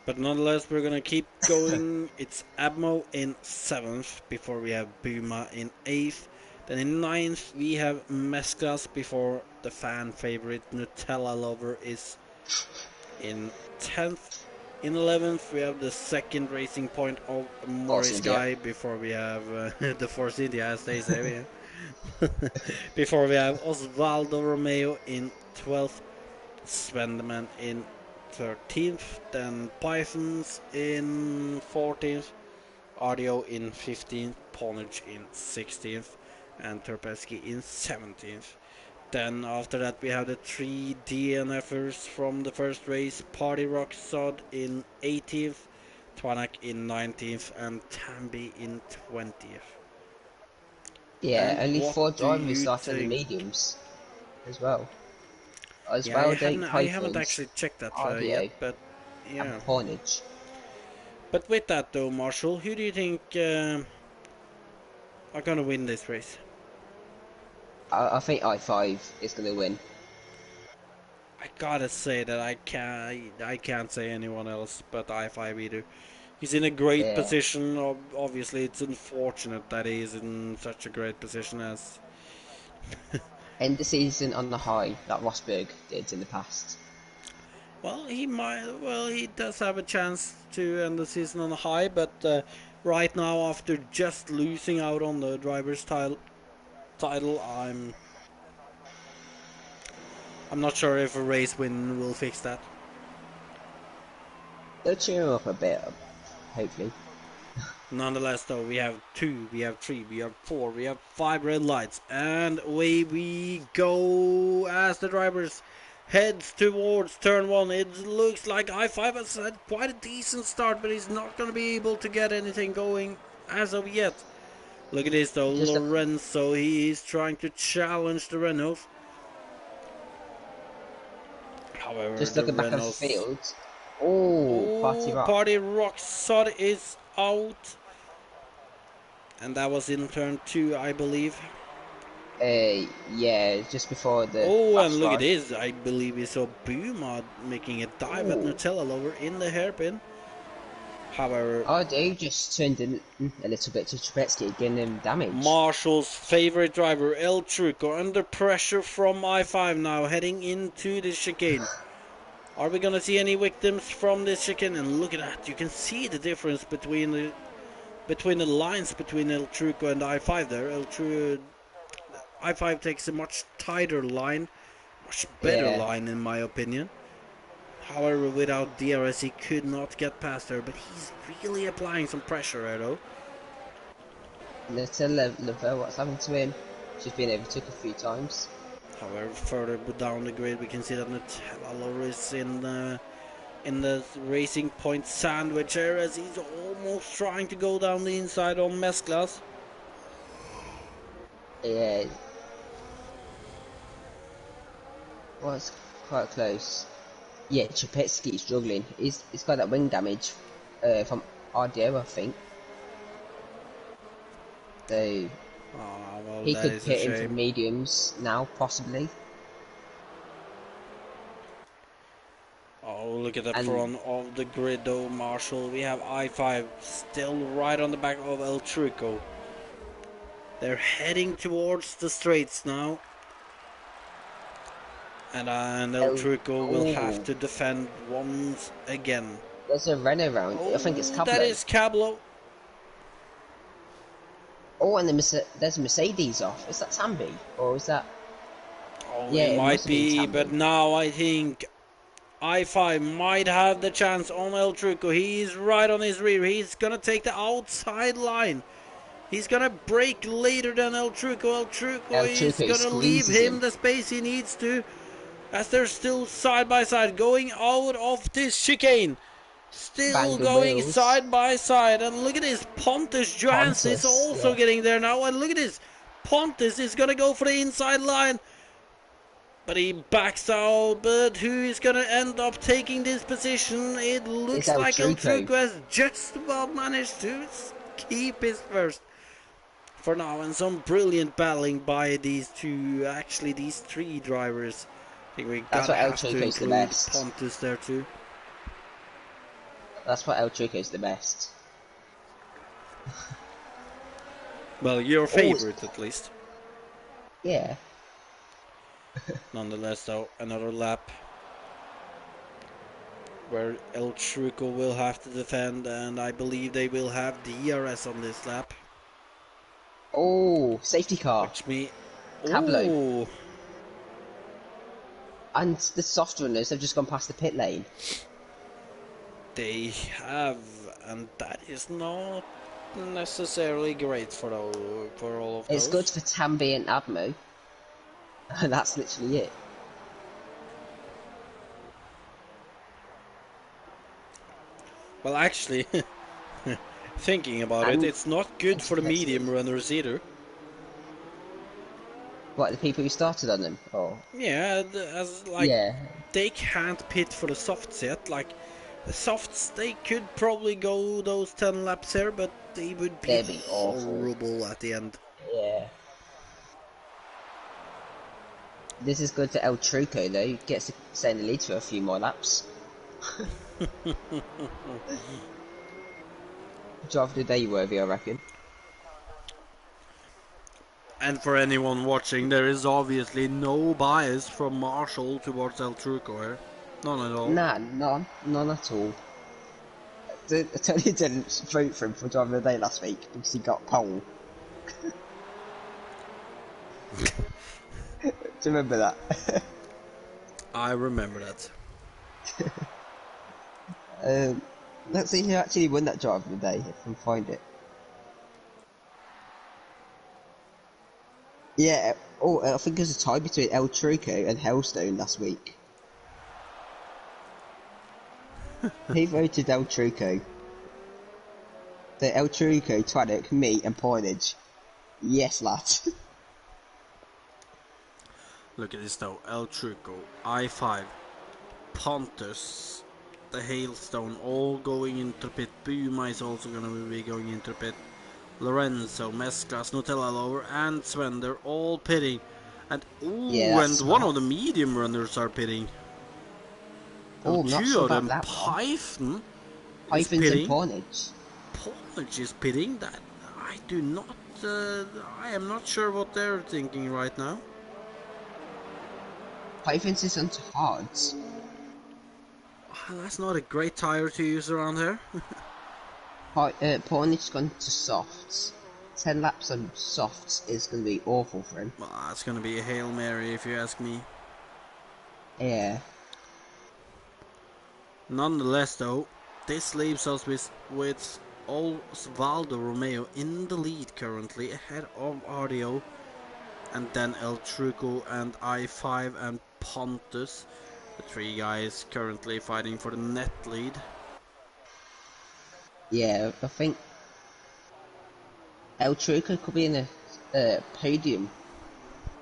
But nonetheless, we're gonna keep going. It's Abmo in 7th, before we have Buma in 8th. Then in 9th, we have Mesclas, before the fan favorite Nutella Lover is in 10th. In 11th, we have the second racing point of Morris India. Guy, before we have the Force India, as they say. Before we have Osvaldo Romeo in 12th, Svendeman in 13th, then Pythons in 14th, Audio in 15th, Ponage in 16th, and Terpesky in 17th. Then after that we have the three DNFers from the first race, Party Rock Sod in 18th, Twanak in 19th, and Tambi in 20th. Yeah, And only what 4 do drivers you started in the think? mediums as well. As Yeah, well, Date I haven't Pythons, actually checked that yet, RDO, but and yeah. Pornage. But with that though, Marshall, who do you think are gonna win this race. I think I5 is going to win. I gotta say that I can't say anyone else but I5 either. He's in a great Yeah. position. Obviously, it's unfortunate that he is in such a great position as. End the season on the high that Rosberg did in the past. Well, he might. Well, he does have a chance to end the season on a high, but right now, after just losing out on the driver's title, I'm not sure if a race win will fix that. They'll cheer him up a bit, hopefully. Nonetheless, though, we have 2, we have 3, we have 4, we have 5 red lights, and away we go as the drivers heads towards turn 1. It looks like I5 has had quite a decent start, but he's not going to be able to get anything going as of yet. Look at this, though, Lorenzo, he is trying to challenge the Renault. However, Just the looking back at the Renault... field. Oh, Party Rockstar is out. And that was in turn 2, I believe. Yeah, just before the. Oh, and look at this. I believe we saw Buma making a dive at Nutella lower in the hairpin. However, Oh, they just turned in a little bit to Trubetsky, getting him damage. Marshall's favorite driver, El Truco, under pressure from I5 now, heading into the chicane. Are we going to see any victims from this chicane? And look at that. You can see the difference between the lines between El Truco and I5 there. I5 takes a much tighter line, much better line in my opinion. However, without DRS he could not get past her, but he's really applying some pressure there though. Little Lavelle, what's happened to him? She's been overtook a few times. However, further down the grid we can see that Nutella is in the racing point sandwich here as he's almost trying to go down the inside on Mesclas. Yeah. Well, it's quite close. Yeah, Chapetsky is struggling. He's got that wing damage from RDO, I think. So well, he could hit him for mediums now, possibly. Oh, look at the front of the grid though, Marshall. We have I5 still right on the back of El Truco. They're heading towards the straights now. And El Truco will have to defend once again. There's a Renault round. I think it's Cablo. That is Cablo. Oh, and there's a Mercedes off. Is that Tambi? Or is that... Oh, yeah, it might be, but now I think I5 might have the chance on El Truco. He's right on his rear. He's going to take the outside line. He's going to brake later than El Truco. El Truco is going to leave him the space he needs to, as they're still side by side going out of this chicane. Still going side by side. And look at this. Pontus Johansson is also getting there now. And look at this. Pontus is going to go for the inside line. But he backs out. But who is going to end up taking this position? It looks like El Truco has just about managed to keep his first for now. And some brilliant battling by these two, actually these three drivers. I think we gotta have to include Pontus there too. That's why El Truco is the best. Well, your favorite at least. Yeah. Nonetheless, though, another lap where El Truco will have to defend, and I believe they will have DRS on this lap. Oh, safety car. Cablo. And the soft runners have just gone past the pit lane. They have, and that is not necessarily great for all of those. It's good for Tambi and Admo. And that's literally it. Well, actually, thinking about it, it's not good for the medium runners either. What, the people who started on them? Or? Yeah, they can't pit for the softs yet. Like, The softs, they could probably go those 10 laps here, but they would be They'd be awful. horrible at the end. Yeah. This is good for El Truco though. He gets to stay in the lead for a few more laps. Drive of the day worthy, I reckon. And for anyone watching, there is obviously no bias from Marshall towards El Truco here. None at all. Nah, none at all. I totally didn't vote for him for driver of the day last week because he got pole. Do you remember that? I remember that. Let's see who actually won that driver of the day, if I can find it. Yeah, I think there's a tie between El Truco and Hellstone last week. He voted El Truco. The El Truco, Twaddock, me and Pointage. Yes, lad. Look at this though. El Truco, I5, Pontus, the Hailstone, all going into pit. Buma is also going to be going into pit. Lorenzo, Mesclas, Nutella Lover, and Sven, they're all pitting. And Yeah, and one of the medium runners are pitting. Oh, And not two sure of about them, that one. Python is Hyphens and pitting. Pointage. Pointage is pitting. That I do not. I am not sure what they're thinking right now. Hyphens is onto hards. That's not a great tire to use around here. Pointage's gone to softs. 10 laps on softs is going to be awful for him. Well, that's going to be a Hail Mary if you ask me. Yeah. Nonetheless, though, this leaves us with Osvaldo Romeo in the lead currently, ahead of RDO, and then El Truco and I5 and Pontus, the three guys currently fighting for the net lead. Yeah, I think El Truco could be in a podium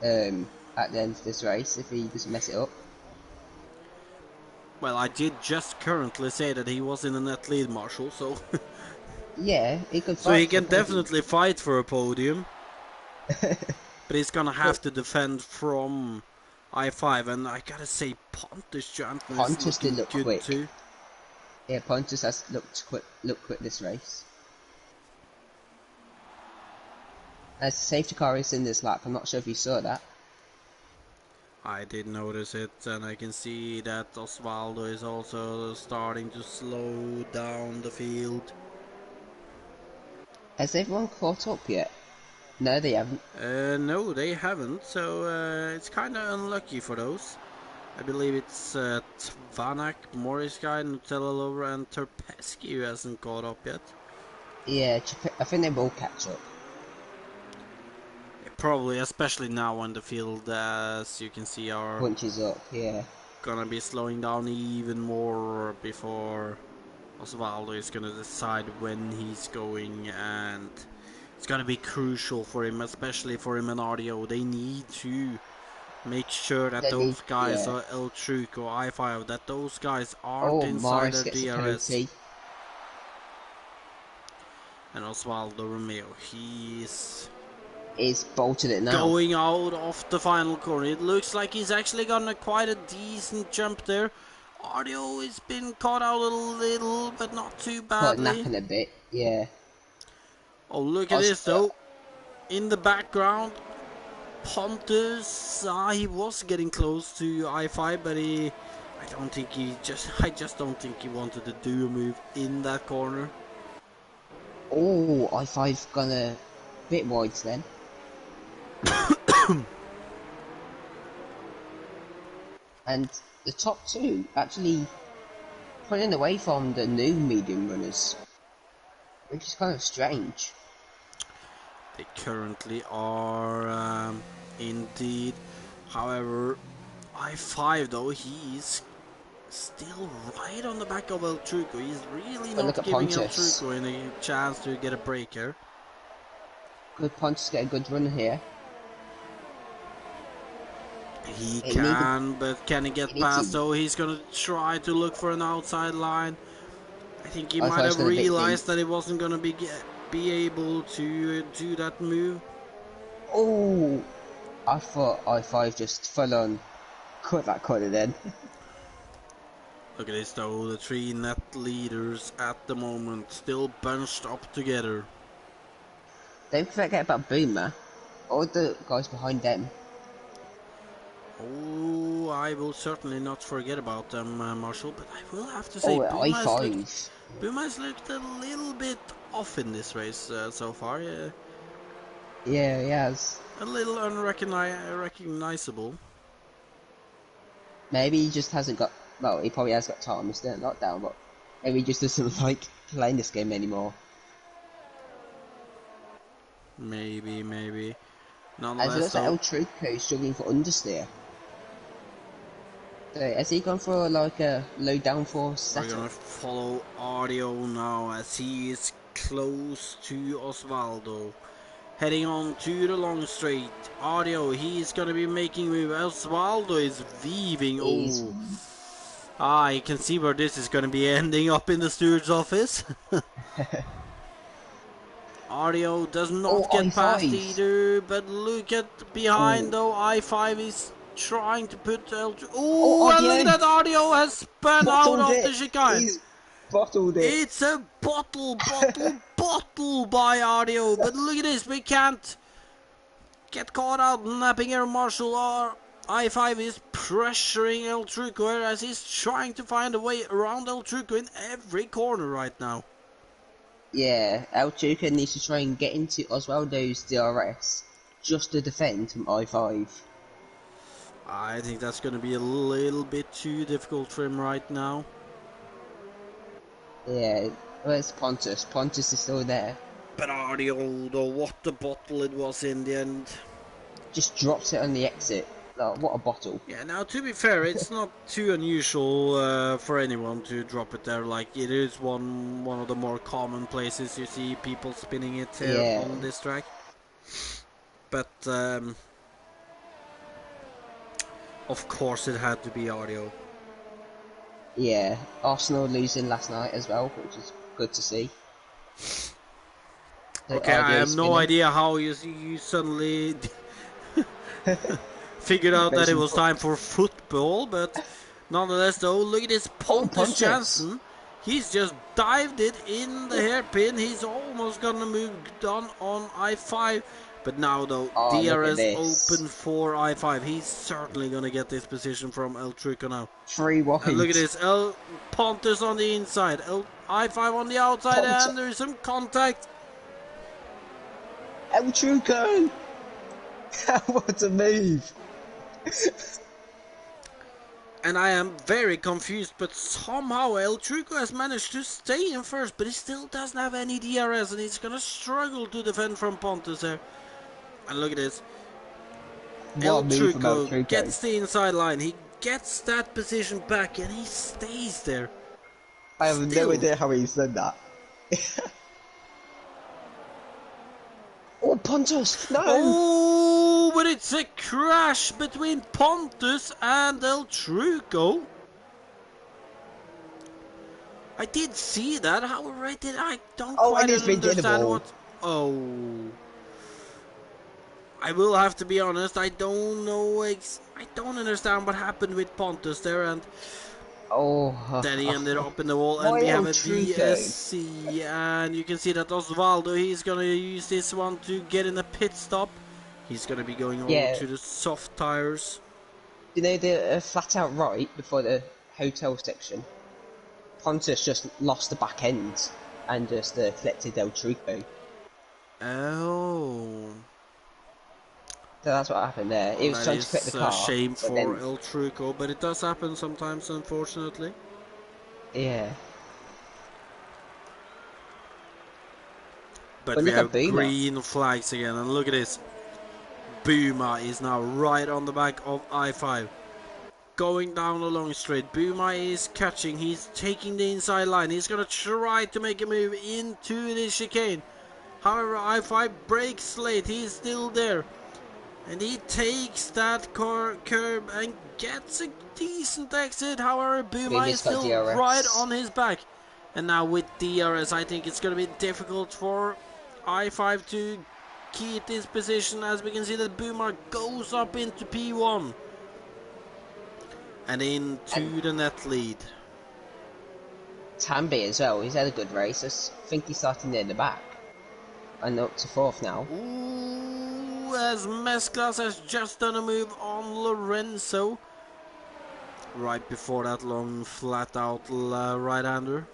at the end of this race if he doesn't mess it up. Well, I did just currently say that he was in the net lead, Marshall, so Yeah, he could fight. so he for can a podium. definitely fight for a podium. But he's gonna have to defend from I5, and I gotta say Pontus Jansen Pontus is did looking look good quick. too. Yeah, Pontus has looked quick this race. As the safety car is in this lap, I'm not sure if you saw that. I did notice it, and I can see that Osvaldo is also starting to slow down the field. Has everyone caught up yet? No, they haven't. No, they haven't, so it's kind of unlucky for those. I believe it's Tvanak, Morris Guy, Nutella Lover, and Terpesky who hasn't caught up yet. Yeah, I think they will catch up. Probably, especially now when the field, as you can see, are Punches up, yeah. gonna be slowing down even more before Osvaldo is gonna decide when he's going, and it's gonna be crucial for him, especially for him and RDO. They need to make sure that They those need- guys yeah. are El Truco, I5, that those guys aren't Oh, inside Morris their gets a DRS. penalty. And Osvaldo Romeo, he's He's bolted it now. going out of the final corner. It looks like he's actually gotten quite a decent jump there. RDO has been caught out a little, but not too But badly. napping a bit, yeah. Oh, look at this though. In the background, Pontus, he was getting close to I5, but I just don't think he wanted to do a move in that corner. Oh, I5 gone a bit wide then. And the top two actually pulling away from the new medium runners, which is kind of strange. They currently are, indeed. However, I5 though, he's still right on the back of El Truco. He's really But not look at giving El Pontus. Truco any chance to get a break here. Good Pontus get a good run here. He He can, but can he get he needs past? to- So he's gonna try to look for an outside line. I think he I might thought it was have gonna be realized that he wasn't gonna be able to do that move. Oh, I thought I5 just full on cut that corner then. Look at this though, the three net leaders at the moment still bunched up together. Don't forget about Boomer. All the guys behind them. Oh, I will certainly not forget about them, Marshall, but I will have to say Oh, Buma I5. has looked a little bit off in this race so far. Yeah, he has. A little unrecognizable. Maybe he just hasn't got. Well, he probably has got time. He's still not down, but maybe he just doesn't like playing this game anymore. Maybe. As it Nonetheless, looks like though, El Truco is struggling for understeer. So has he gone for like a low downforce we're gonna setup? follow Audio now as he is close to Osvaldo. Heading on to the long straight. Audio, he's gonna be making move. Osvaldo is weaving. He's Oh. You can see where this is gonna be ending up in the steward's office. Audio does oh, not get past I5. either, but look at behind Oh, though. I5 is trying to put L2. oh, Oh, and look at Audio that. Audio has spun out bottled of it. the chicane. He's bottled it. It's a bottle by Audio. But look at this, we can't get caught out napping here. Marshall R. I5 is pressuring El Truco as he's trying to find a way around El Truco in every corner right now. Yeah, El Truco needs to try and get into Osvaldo's DRS just to defend from I5. I think that's going to be a little bit too difficult for him right now. Yeah, where's Pontus? Pontus is still there. But Audio, though, what a bottle it was in the end. Just drops it on the exit. Like, what a bottle. Yeah, now to be fair, it's not too unusual for anyone to drop it there. Like, it is one of the more common places you see people spinning it here on this track. But of course it had to be Audio. Yeah, Arsenal losing last night as well, which is good to see. Okay, I have no idea how you suddenly figured out that it was time for football, but nonetheless though, look at this Pontus Janssen. He's just dived it in the hairpin. He's almost gonna move down on I5. But now though, DRS open for I5. He's certainly gonna get this position from El Truco now. 3 wide. And look at this, Pontus on the inside, I5 on the outside, and there's some contact. El Truco! What a move! And I am very confused, but somehow El Truco has managed to stay in first, but he still doesn't have any DRS, and he's gonna struggle to defend from Pontus there. And look at this. El Truco gets the inside line, he gets that position back, and he stays there. I have no idea how he said that. Oh, Pontus! No! Oh, but it's a crash between Pontus and El Truco. I did see that, however I don't quite understand what... Oh. I will have to be honest, I don't know, I don't understand what happened with Pontus there, and... Then he ended up in the wall, and we have a DSC, and you can see that Osvaldo, he's gonna use this one to get in a pit stop. He's gonna be going over to the soft tires. You know the flat out right before the hotel section? Pontus just lost the back end and just collected El Truco. Oh. So that's what happened there. He was trying to collect the car. That is a shame for El Truco, but it does happen sometimes, unfortunately. Yeah. But we have green flags again, and look at this. Buma is now right on the back of I5. Going down the long straight. Buma is catching, he's taking the inside line. He's going to try to make a move into the chicane. However, I5 breaks late, he's still there. And he takes that curb and gets a decent exit. However, Buma is still right on his back. And now with DRS, I think it's going to be difficult for I5 to keep this position, as we can see that Boomer goes up into P1 and And into the net lead. Tambi as well, he's had a good race. I think he's starting near the back. And up to 4th now. Ooh, as Mesclas has just done a move on Lorenzo. Right before that long flat out right-hander.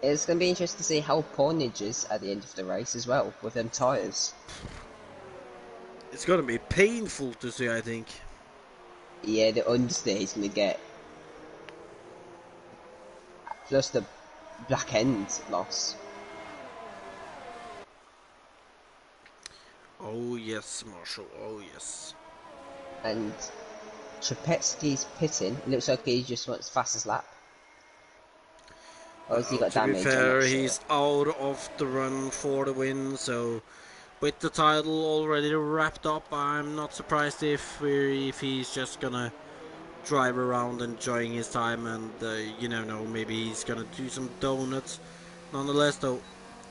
It's going to be interesting to see how Pornage is at the end of the race as well, with them tyres. It's going to be painful to see, I think. Yeah, the understeer he's going to get. Plus the black end loss. Oh yes, Marshall, oh yes. And Trapetsky's pitting. It looks like he just wants fastest lap. Or has he got To be damage? fair, I'm not sure. he's out of the run for the win, so with the title already wrapped up, I'm not surprised if he's just gonna drive around enjoying his time, and you never know, maybe he's gonna do some donuts. Nonetheless, though,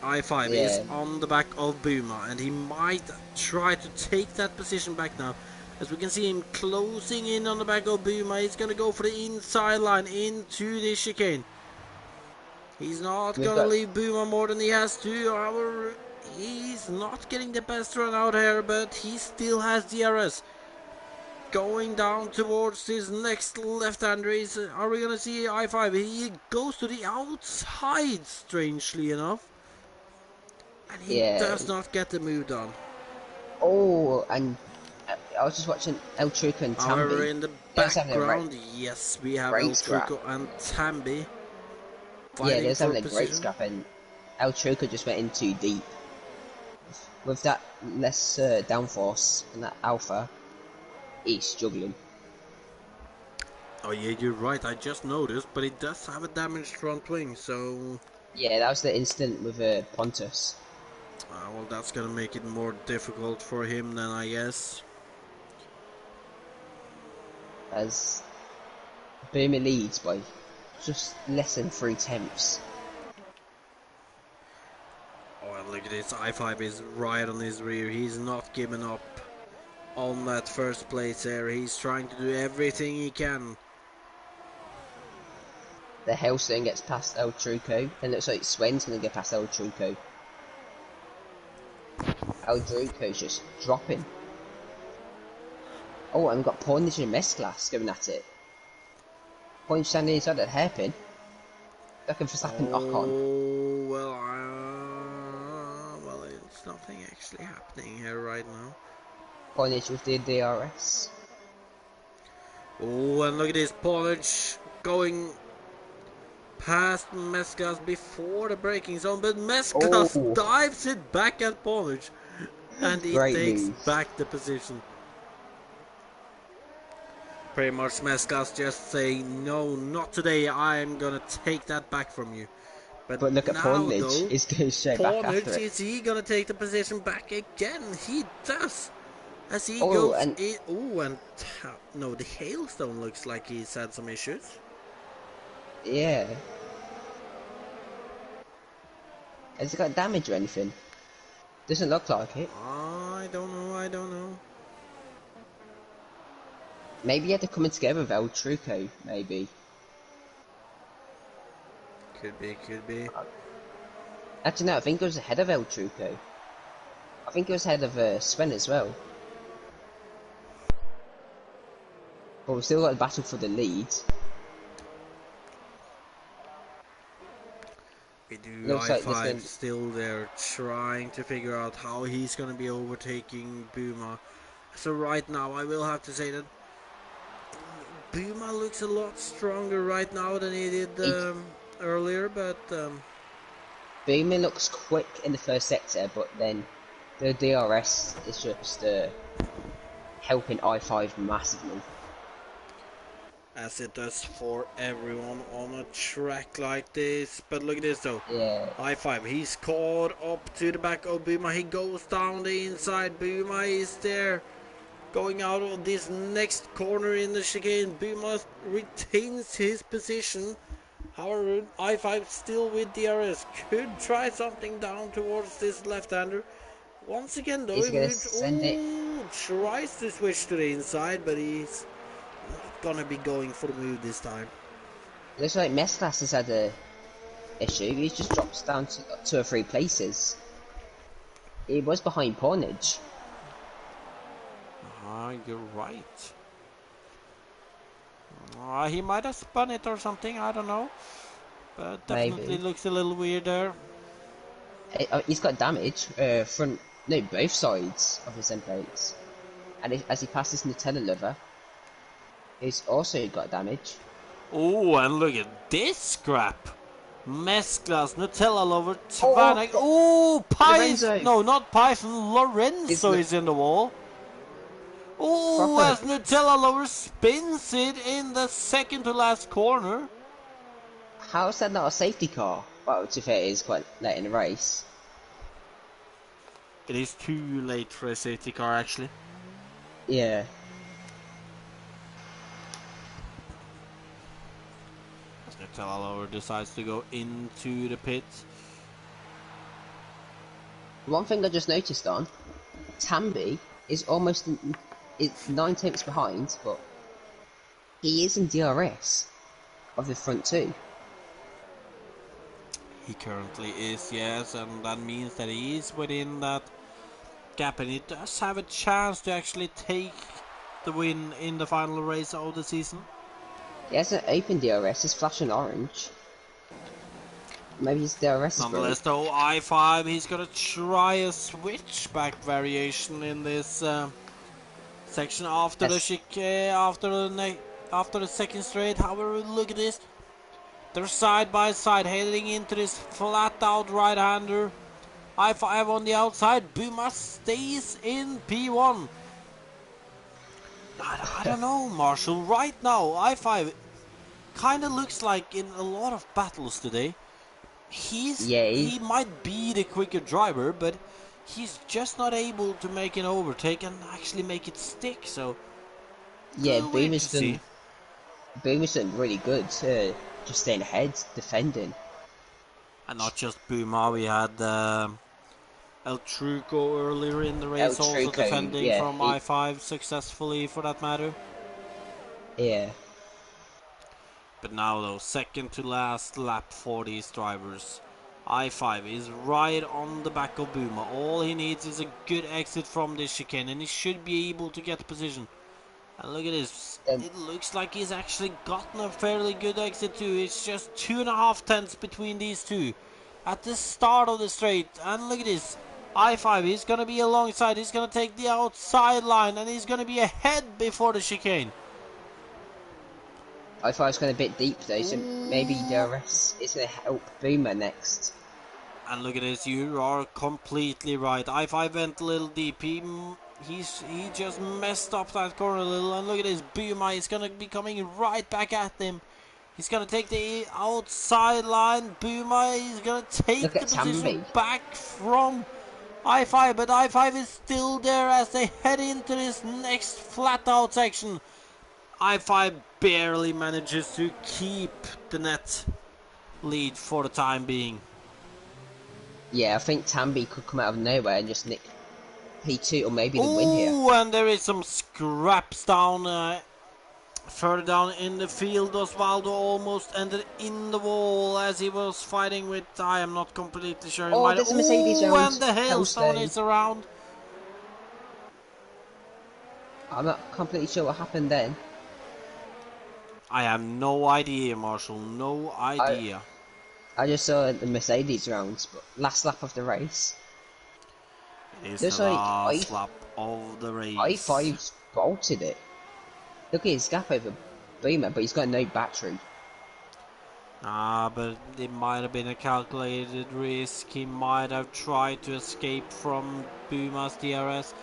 I5 is Yeah, on the back of Boomer, and he might try to take that position back now. As we can see him closing in on the back of Boomer, he's gonna go for the inside line into the chicane. He's not we've gonna got leave Boomer more than he has to. He's not getting the best run out here, but he still has DRS. Going down towards his next left-hander. Are we gonna see I5? He goes to the outside, strangely enough, and he yeah. does not get the move done. Oh, and I was just watching El Truco and However, Tambi. in the They was having a background, yes, we have El race scrap. Truco and Tambi Yeah, they fighting was for having a great position. scrap, and El Truco just went in too deep. With that less downforce and that alpha, he's struggling. Oh yeah, you're right, I just noticed, but it does have a damaged front wing, so Yeah, that was the incident with Pontus. well, that's gonna make it more difficult for him then, I guess. As Boomer leads by just less than 3/10. Oh, and look at this, I5 is right on his rear. He's not giving up on that first place there. He's trying to do everything he can. The Hellstone gets past El Truco, and looks like Sven's gonna get past El Truco. El Truco's just dropping. Oh, and we've got Pornage and Mesclas going at it. Pornage standing inside that hairpin. Looking for Verstappen Ocon. Oh, well, it's nothing actually happening here right now. Pornage with the DRS. Oh, and look at this, Pornage going past Mesclas before the braking zone, but Mesclas Oh. dives it back at Pornage, and he Great takes move. back the position. Pretty much Mesclas just saying, no, not today, I'm gonna take that back from you. But look at now, Pornage, though, he's going straight back after Pornage, it. is he gonna take the position back again? He does! As he Oh, goes and- in. Oh, and no, the hailstone looks like he's had some issues. Yeah. Has he got damage or anything? Doesn't look like it. I don't know. Maybe he had to come in together with El Truco, maybe. Could be. Actually, no, I think it was ahead of El Truco. I think it was ahead of Sven as well. But we've still got a battle for the lead. We do Looks like I5 this thing- still there, trying to figure out how he's gonna be overtaking Boomer. So right now, I will have to say that Boomer looks a lot stronger right now than he did earlier, but Boomer looks quick in the first sector, but then the DRS is just helping I5 massively. as it does for everyone on a track like this. But look at this though. Yeah. I5, he's caught up to the back of Boomer. He goes down the inside. Boomer is there. Going out of this next corner in the chicane. Boomer retains his position. However, I5 still with DRS could try something down towards this left-hander. Once again though, Is he he gonna moves, send it? tries to switch to the inside, but he's not gonna be going for the move this time. Looks like Mesclas has had a issue. He's just dropped down to 2 or 3 places. He was behind Pornage. You're right. He might have spun it or something, I don't know. But definitely Maybe. looks a little weird there. He's got damage, both sides of his end plates. And as he passes Nutella Lover, he's also got damage. Oh, and look at this scrap. Mesclas, Nutella Lover, Tvanek. Oh, Lorenzo. No, not Python. Lorenzo is in the wall. Oh, as Nutella Lover spins it in the second to last corner. How is that not a safety car? Well, to be fair, it is quite late in the race. It is too late for a safety car, actually. Yeah. As Nutella Lover decides to go into the pit. One thing I just noticed on, Tambi is almost 9 tenths behind, but he is in DRS of the front two. He currently is, yes, and that means that he is within that gap, and he does have a chance to actually take the win in the final race of the season. He hasn't opened DRS, it's flashing orange. Maybe his DRS is Nonetheless, though, I5, he's gonna try a switchback variation in this section after the chicane, after the second straight. However, look at this. They're side by side, heading into this flat-out right-hander. I5 on the outside. Buma stays in P1. I don't know, Marshall. Right now, I5 kind of looks like in a lot of battles today, he might be the quicker driver, but he's just not able to make an overtake and actually make it stick. So yeah, Buma's done really good. Just staying ahead, defending. And not just Buma, we had El Truco earlier in the race, also defending from I5 successfully, for that matter. Yeah. But now, though, second to last lap for these drivers. I5 is right on the back of Buma. All he needs is a good exit from this chicane, and he should be able to get position. And look at this. It looks like he's actually gotten a fairly good exit too. It's just 2.5 tenths between these two at the start of the straight. And look at this. I5, he's going to be alongside. He's going to take the outside line, and he's going to be ahead before the chicane. I5's going a bit deep though, so maybe DRS is going to help Buma next. And look at this, you are completely right. I5 went a little deep. He just messed up that corner a little. And look at this, Buma is going to be coming right back at him. He's going to take the outside line. Buma is going to take the position back from I5. But I5 is still there as they head into this next flat out section. I5 barely manages to keep the net lead for the time being. Yeah, I think Tambi could come out of nowhere and just nick P2 or maybe the win here. Oh, and there is some scraps down further down in the field. Osvaldo almost ended in the wall as he was fighting with, I am not completely sure. There's a Mercedes around. And the hailstone is around. I'm not completely sure what happened then. I have no idea, Marshall. No idea. I just saw the Mercedes rounds, but last lap of the race. It is the last lap of the race. I5's bolted it. Look at his gap over Buma, but he's got no battery. But it might have been a calculated risk. He might have tried to escape from Buma's DRS.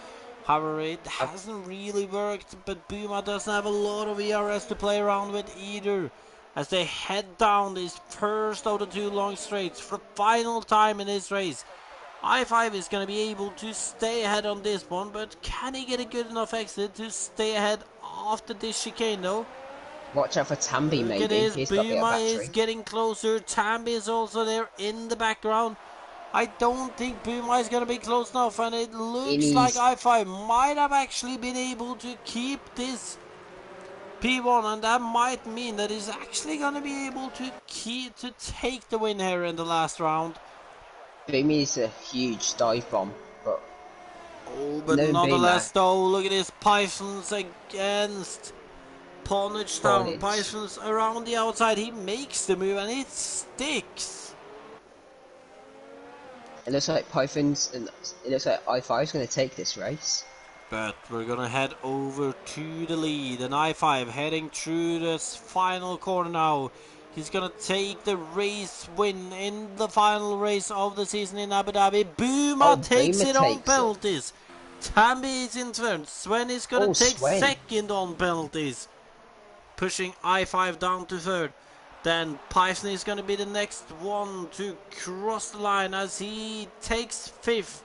However, it hasn't really worked, but Buma doesn't have a lot of ERS to play around with either. As they head down this first of the two long straights for the final time in this race. I5 is going to be able to stay ahead on this one, but can he get a good enough exit to stay ahead after this chicane though? Watch out for Tambi, Look at maybe. this. He's got a bit of Buma is battery. getting closer. Tambi is also there in the background. I don't think Buma is going to be close enough, and it looks like He's I5 might have actually been able to keep this P1, and that might mean that he's actually going to be able to take the win here in the last round. Boomy's a huge dive bomb, but Oh, but no nonetheless, Boomer. though, look at this. Pythons against Ponage Town. Carnage. Pythons around the outside. He makes the move, and it sticks. It looks like Python's and it looks like I5's going to take this race. But we're gonna head over to the lead, and I5 heading through this final corner now. He's gonna take the race win in the final race of the season in Abu Dhabi. Oh, Buma takes Boomer it on takes it. penalties. Tambi is in third. Sven is gonna Oh, take Sven. second on penalties, pushing I5 down to third. Then Python is gonna be the next one to cross the line as he takes fifth.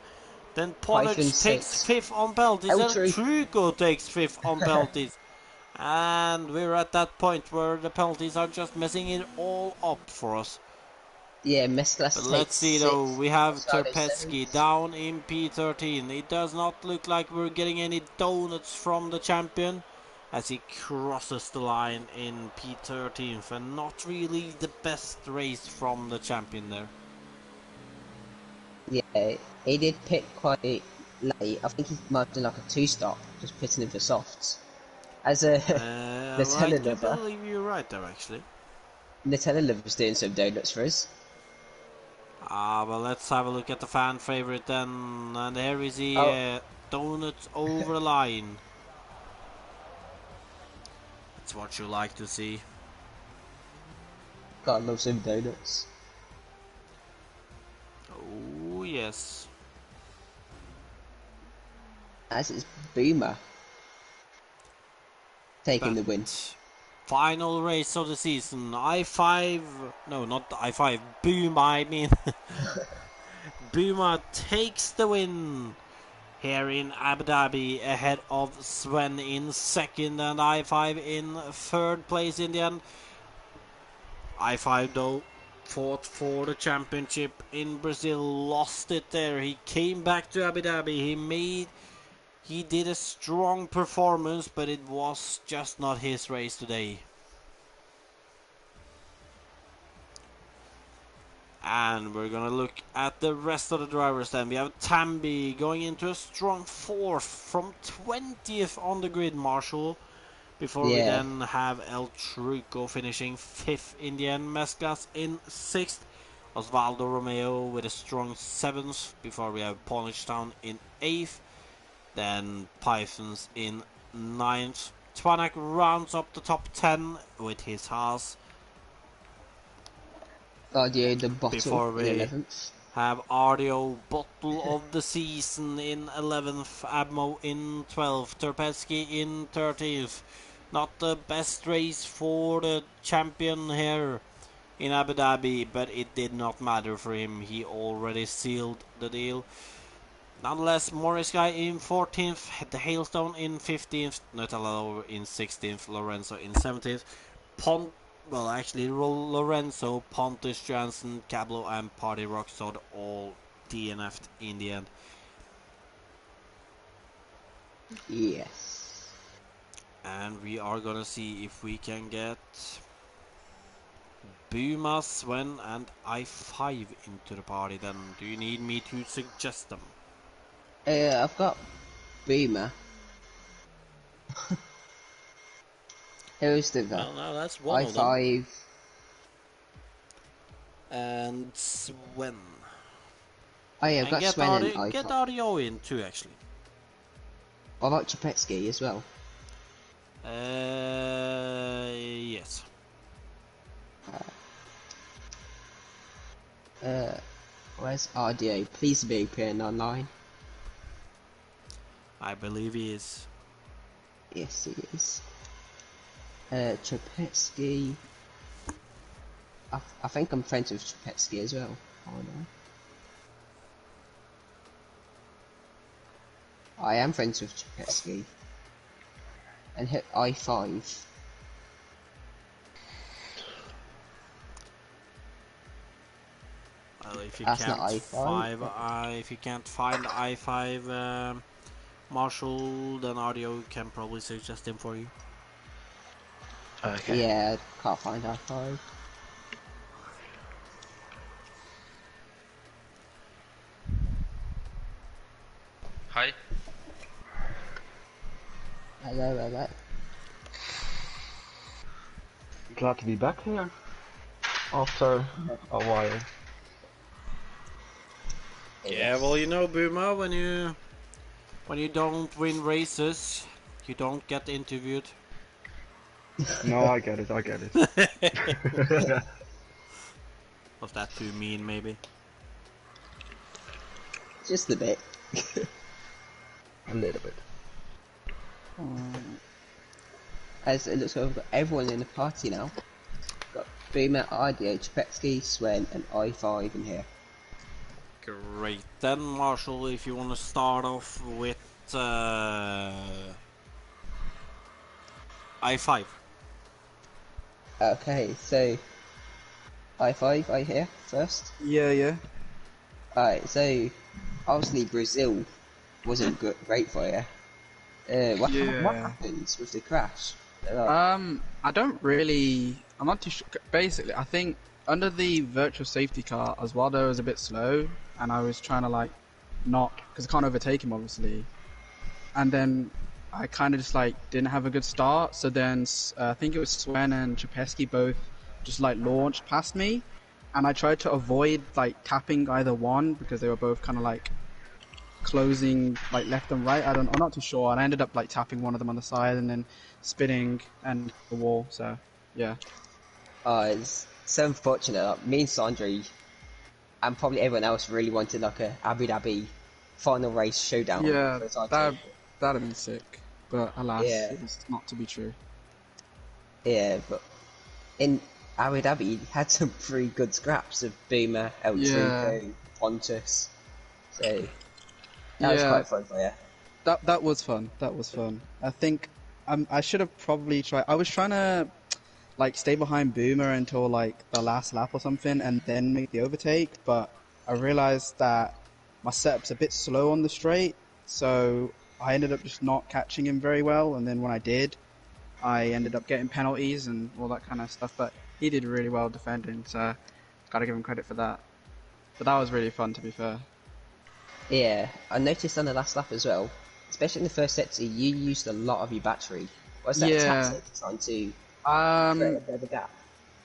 Then Python Ponage takes 6. fifth on penalties, El and True. Truco takes fifth on penalties. And we're at that point where the penalties are just messing it all up for us. Yeah, Mesclas But takes let's see though, 6th. we have Rosado Terpetsky 7th. down in P13. It does not look like we're getting any donuts from the champion as he crosses the line in P13, and not really the best race from the champion there. Yeah, he did pit quite late. I think he might have done like a 2-stop, just pitting him for softs. As a I Nutella do lover, believe you're right there actually. Nutella lover's doing some donuts for us. Well, let's have a look at the fan favorite then. And here we see Oh. donuts over the line. That's what you like to see. God, I love some donuts. Oh, yes. As it's Boomer taking the But win. final race of the season. I5, no, not I5, Buma, I mean. Buma takes the win here in Abu Dhabi ahead of Sven in second and I5 in third place in the end. I5 though fought for the championship in Brazil, lost it there. He came back to Abu Dhabi. He did a strong performance, but it was just not his race today. And we're gonna look at the rest of the drivers then. We have Tambi going into a strong fourth from 20th on the grid, Marshall. Before we Yeah. then have El Truco finishing 5th in the end. Mesclas in 6th. Osvaldo Romeo with a strong 7th. Before we have Ponage Town in 8th. Then Pythons in 9th. Twanak rounds up the top 10 with his Haas. Audio the bottle Before in we 11th. have Ardio Bottle of the Season in 11th, Abmo in 12th, Terpetsky in 13th. Not the best race for the champion here in Abu Dhabi, but it did not matter for him. He already sealed the deal. Nonetheless, Morris Guy in 14th, the Hailstone in 15th, Nutella in 16th, Lorenzo in 17th, Lorenzo, Pontus Johansson, Cablo, and Party Rocksod all DNF'd in the end. Yes. And we are gonna see if we can get Buma, Sven, and I5 into the party then. Do you need me to suggest them? I've got Boomer. Who's the Well, now that's one of them. I5. And Sven. Oh yeah, I've And got get Sven and Ardio, get I5. Ardio in too, actually. I like Chapetsky as well. Yes. Where's RDO? Please be appearing online. I believe he is. Yes, he is. Chapetsky. I think I'm friends with Chapetsky as well. Oh no. I am friends with Chapetsky. And hit I5. Well, if you That's can't not I5. if you can't find the i5 Marshall, then Audio can probably suggest him for you. Okay. Yeah, can't find I5. Hi. Hello. Glad to be back here after a while. Yeah, well, you know, Boomer, when you don't win races, you don't get interviewed. No, I get it. Was that too mean, maybe? Just a bit. A little bit. As it looks like we've got everyone in the party now. Got Boomer, RDA, Chapetsky, Sven, and I5 in here. Great. Then, Marshall, if you want to start off with I5. Okay, so I5, I here first. Yeah. Alright, so obviously Brazil wasn't great for you. What Yeah. happens with the crash? I don't really. I'm not too sure. Basically, I think under the virtual safety car, Oswaldo was a bit slow, and I was trying to like not because I can't overtake him obviously, and then I kind of just like didn't have a good start. So then I think it was Swen and Chapesky both just like launched past me, and I tried to avoid like tapping either one because they were both kind of like closing like left and right. I'm not too sure, and I ended up like tapping one of them on the side and then spinning and the wall. So yeah. It's so unfortunate. Me and Sandri, and probably everyone else, really wanted like a Abu Dhabi final race showdown. Yeah, for the title. that'd have been sick, but alas, Yeah. it was not to be true. Yeah, but in Abu Dhabi, he had some pretty good scraps of Boomer, El Trico, Pontus. So that was quite fun for you. That was fun. I think I should have probably tried. I was trying to like stay behind Boomer until like the last lap or something, and then make the overtake. But I realized that my setup's a bit slow on the straight, so I ended up just not catching him very well. And then when I did, I ended up getting penalties and all that kind of stuff. But he did really well defending, so gotta give him credit for that. But that was really fun, to be fair. Yeah, I noticed on the last lap as well, especially in the first sector, you used a lot of your battery. What's that tactic trying to create a bit of a gap?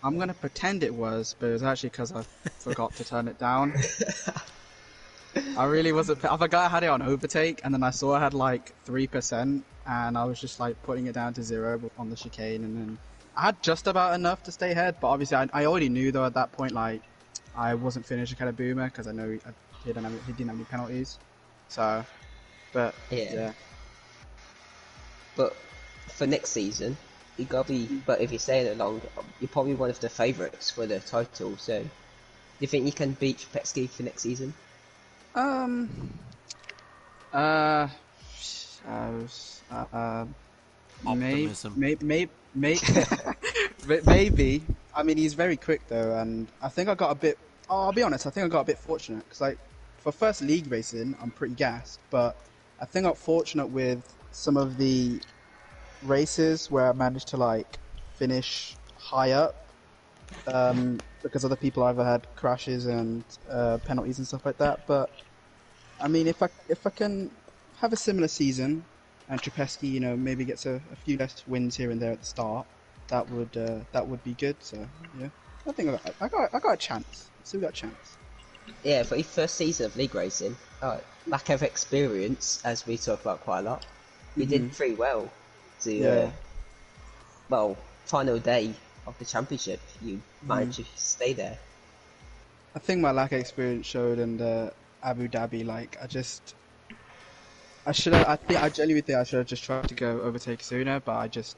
I'm gonna pretend it was, but it was actually because I forgot to turn it down. I really wasn't. I forgot I had it on overtake, and then I saw I had like 3%, and I was just like putting it down to 0 on the chicane, and then I had just about enough to stay ahead. But obviously, I already knew though at that point like I wasn't finished ahead of Boomer because I know he didn't have any penalties. So, but yeah. But for next season, you gotta be. But if you're staying along, you're probably one of the favourites for the title. So, do you think you can beat Petski for next season? Optimism. Maybe. I mean, he's very quick though, and I think I got a bit. Oh, I'll be honest. I think I got a bit fortunate because, like, for first league racing, I'm pretty gassed. But I think I got fortunate with some of the races where I managed to like finish high up, because other people either had crashes and penalties and stuff like that. But I mean, if I can have a similar season, and Trapesky, you know, maybe gets a few less wins here and there at the start, that would be good. So yeah, I think I got a chance. Still got a chance. Yeah, for your first season of league racing, lack of experience, as we talk about quite a lot, you did pretty well. Final day of the championship, you managed to stay there. I think my lack of experience showed in the Abu Dhabi. Like, I genuinely think I should have just tried to go overtake sooner, but I just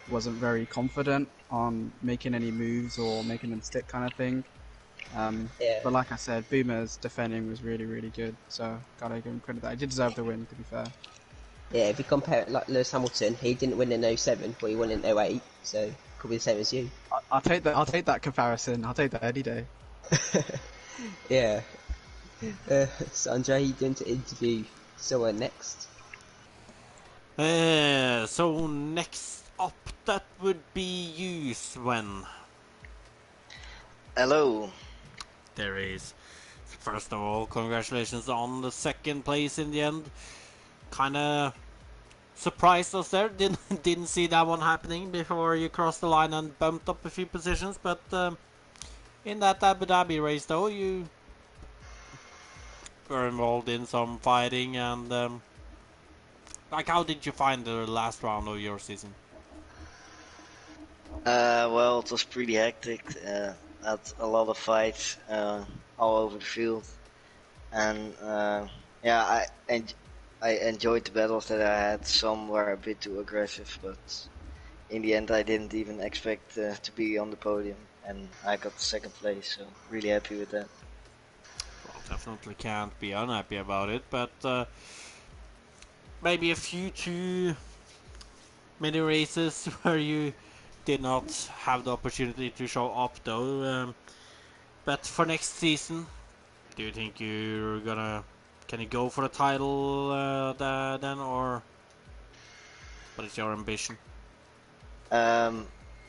wasn't very confident on making any moves or making them stick, kind of thing. But like I said, Boomer's defending was really, really good, so gotta give him credit that he did deserve the win, to be fair. Yeah, if you compare it like Lewis Hamilton, he didn't win in 07, but he won in 08, so could be the same as you. I'll take that comparison. I'll take that any day. Yeah. So Andre, you going to interview someone next? So next up, that would be you, Sven. Hello. There is. First of all, congratulations on the second place in the end. Kinda surprised us there. Didn't see that one happening before you crossed the line and bumped up a few positions. But in that Abu Dhabi race, though, you were involved in some fighting and like, how did you find the last round of your season? Well, it was pretty hectic. Had a lot of fights all over the field, and yeah, I enjoyed the battles that I had. Some were a bit too aggressive, but in the end, I didn't even expect to be on the podium, and I got the second place. So really happy with that. Well, definitely can't be unhappy about it, but maybe a few too many races where you did not have the opportunity to show up, though. But for next season, do you think you're gonna can you go for the title then, or what is your ambition? Um,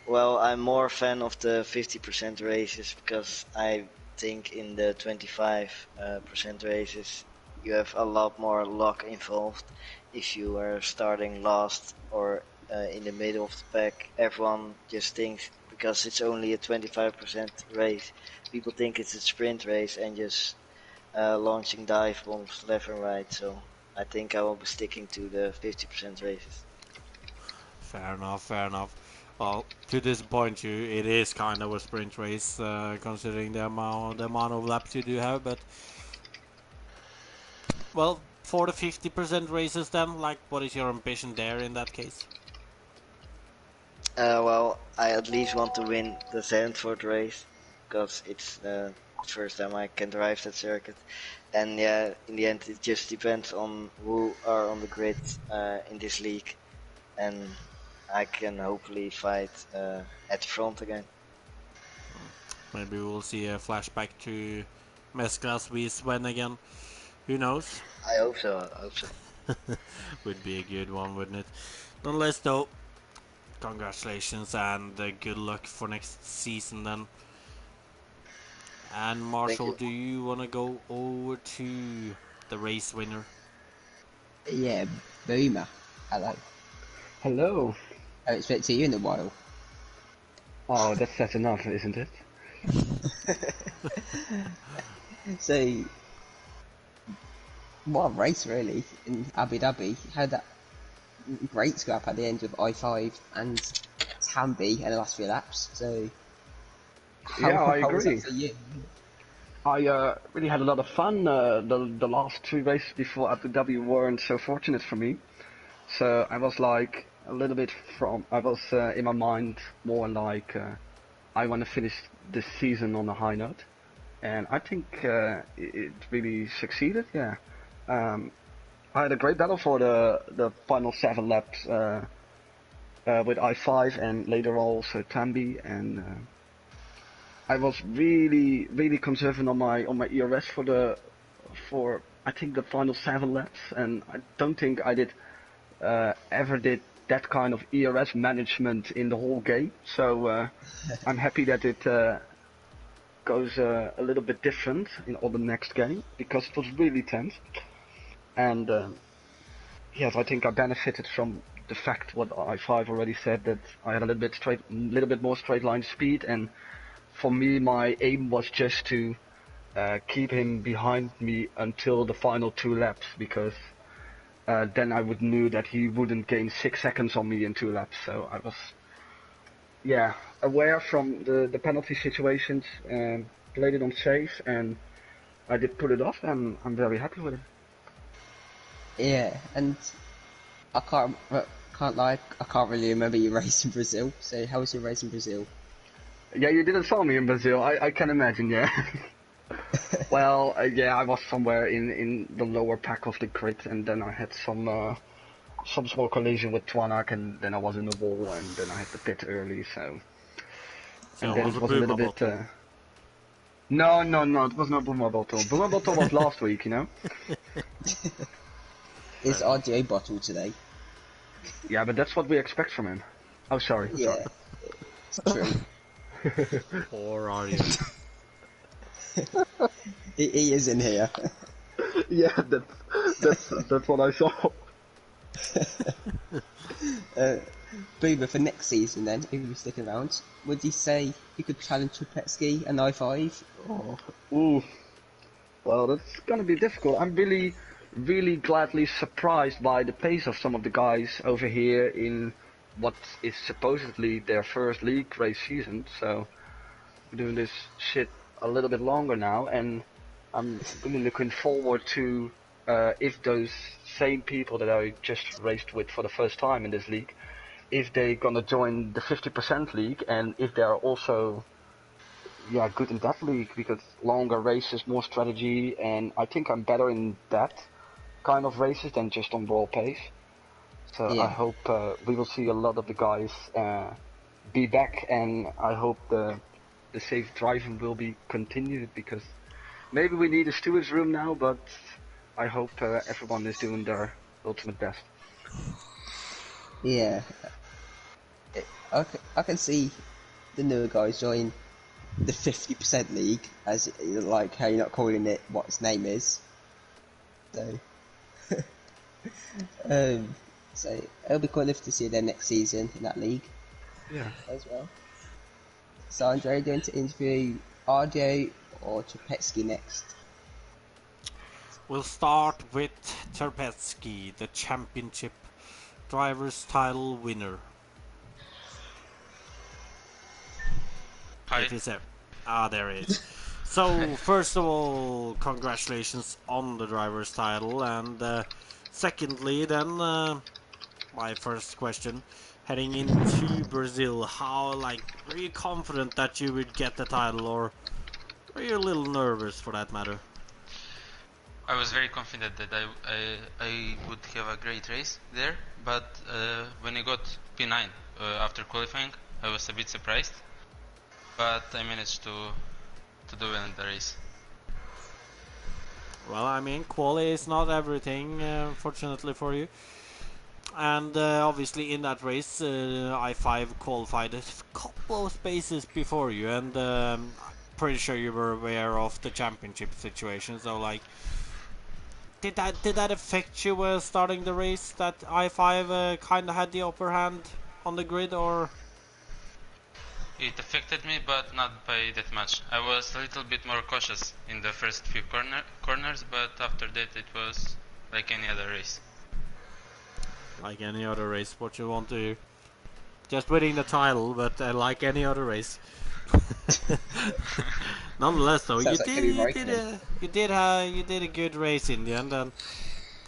well, I'm more a fan of the 50% races because I think in the 25% races you have a lot more luck involved. If you are starting last or in the middle of the pack, everyone just thinks because it's only a 25% race, people think it's a sprint race and just launching dive bombs left and right. So I think I will be sticking to the 50% races. Fair enough, fair enough. Well, to disappoint you, it is kind of a sprint race, considering the amount of laps you do have. But well, for the 50% races, then, like, what is your ambition there in that case? Well, I at least want to win the Zandvoort race because it's the first time I can drive that circuit. And yeah, in the end, it just depends on who are on the grid in this league, and I can hopefully fight at the front again. Maybe we'll see a flashback to Mesclas with Sven again. Who knows? I hope so. I hope so. Would be a good one, wouldn't it? Nonetheless, though, congratulations and good luck for next season then. And Thank Marshall, you. do you want to go over to the race winner? Yeah, Boomer. Hello. Hello. I haven't spoken to you in a while. Oh, that's enough, isn't it? So, what a race really in Abu Dhabi. How that great scrap at the end of I5 and Tambi in the last few laps. So, Yeah, I how was that agree. for you? I really had a lot of fun. The last two races before Abu Dhabi weren't so fortunate for me. So I was like a little bit I was in my mind more like I want to finish this season on a high note. And I think it really succeeded, yeah. I had a great battle for the final 7 laps with I5 and later also Tambi, and I was really conserving on my ERS for I think the final 7 laps, and I don't think I did ever did that kind of ERS management in the whole game. So I'm happy that it goes a little bit different in all the next game because it was really tense. And yes, I think I benefited from the fact what I5 already said that I had a little bit more straight line speed, and for me my aim was just to keep him behind me until the final 2 laps because then I would knew that he wouldn't gain 6 seconds on me in 2 laps. So I was yeah aware from the penalty situations and played it on safe, and I did pull it off, and I'm very happy with it. Yeah, and I can't lie, I can't really remember your race in Brazil. So, how was your race in Brazil? Yeah, you didn't saw me in Brazil. I can imagine. Yeah. Well, yeah, I was somewhere in the lower pack of the grid, and then I had some small collision with Twanak, and then I was in the wall, and then I had to pit early. So, So and it then was it a was a little boomer bit. bottle. No, no, no, it was not Boomer Bottle. Boomer Bottle was last week, you know? It's RDA bottle today. Yeah, but that's what we expect from him. Oh, sorry, sorry. Yeah, it's true. Or are you? He is in here. Yeah, that's what I saw. Boomer, for next season then, if you're sticking around, would you say you could challenge Trapetsky and I5? Or... Ooh, well, that's gonna be difficult. I'm really, really gladly surprised by the pace of some of the guys over here in what is supposedly their first league race season. So we're doing this shit a little bit longer now, and I'm really looking forward to if those same people that I just raced with for the first time in this league, if they're gonna join the 50% league, and if they are also good in that league, because longer races, more strategy, and I think I'm better in that kind of races than just on raw pace. So I Yeah. hope we will see a lot of the guys be back, and I hope the safe driving will be continued, because maybe we need a steward's room now, but I hope everyone is doing their ultimate best. Yeah. I can see the newer guys join the 50% league, as like how you're not calling it what its name is. So, um, so it'll be cool enough to see them next season in that league Yeah. as well. So Andre, going to interview RDO or Trapetsky next? We'll start with Terpetsky, the championship driver's title winner. Hi. If he's there. There he is. So, first of all, congratulations on the driver's title, and secondly, then, my first question, heading into Brazil, were you confident that you would get the title, or were you a little nervous for that matter? I was very confident that I would have a great race there, but when I got P9 after qualifying, I was a bit surprised, but I managed to do well in the race. Well, I mean, quali is not everything, fortunately for you. And obviously, in that race, I5 qualified a couple of spaces before you, and I'm pretty sure you were aware of the championship situation. So, like, did that affect you starting the race? That I5 kind of had the upper hand on the grid, or? It affected me, but not by that much. I was a little bit more cautious in the first few corners, but after that it was like any other race. Like any other race, what you want to do? Just winning the title, but like any other race. Nonetheless, though, Sounds like heavy braking. you did a good race in the end, and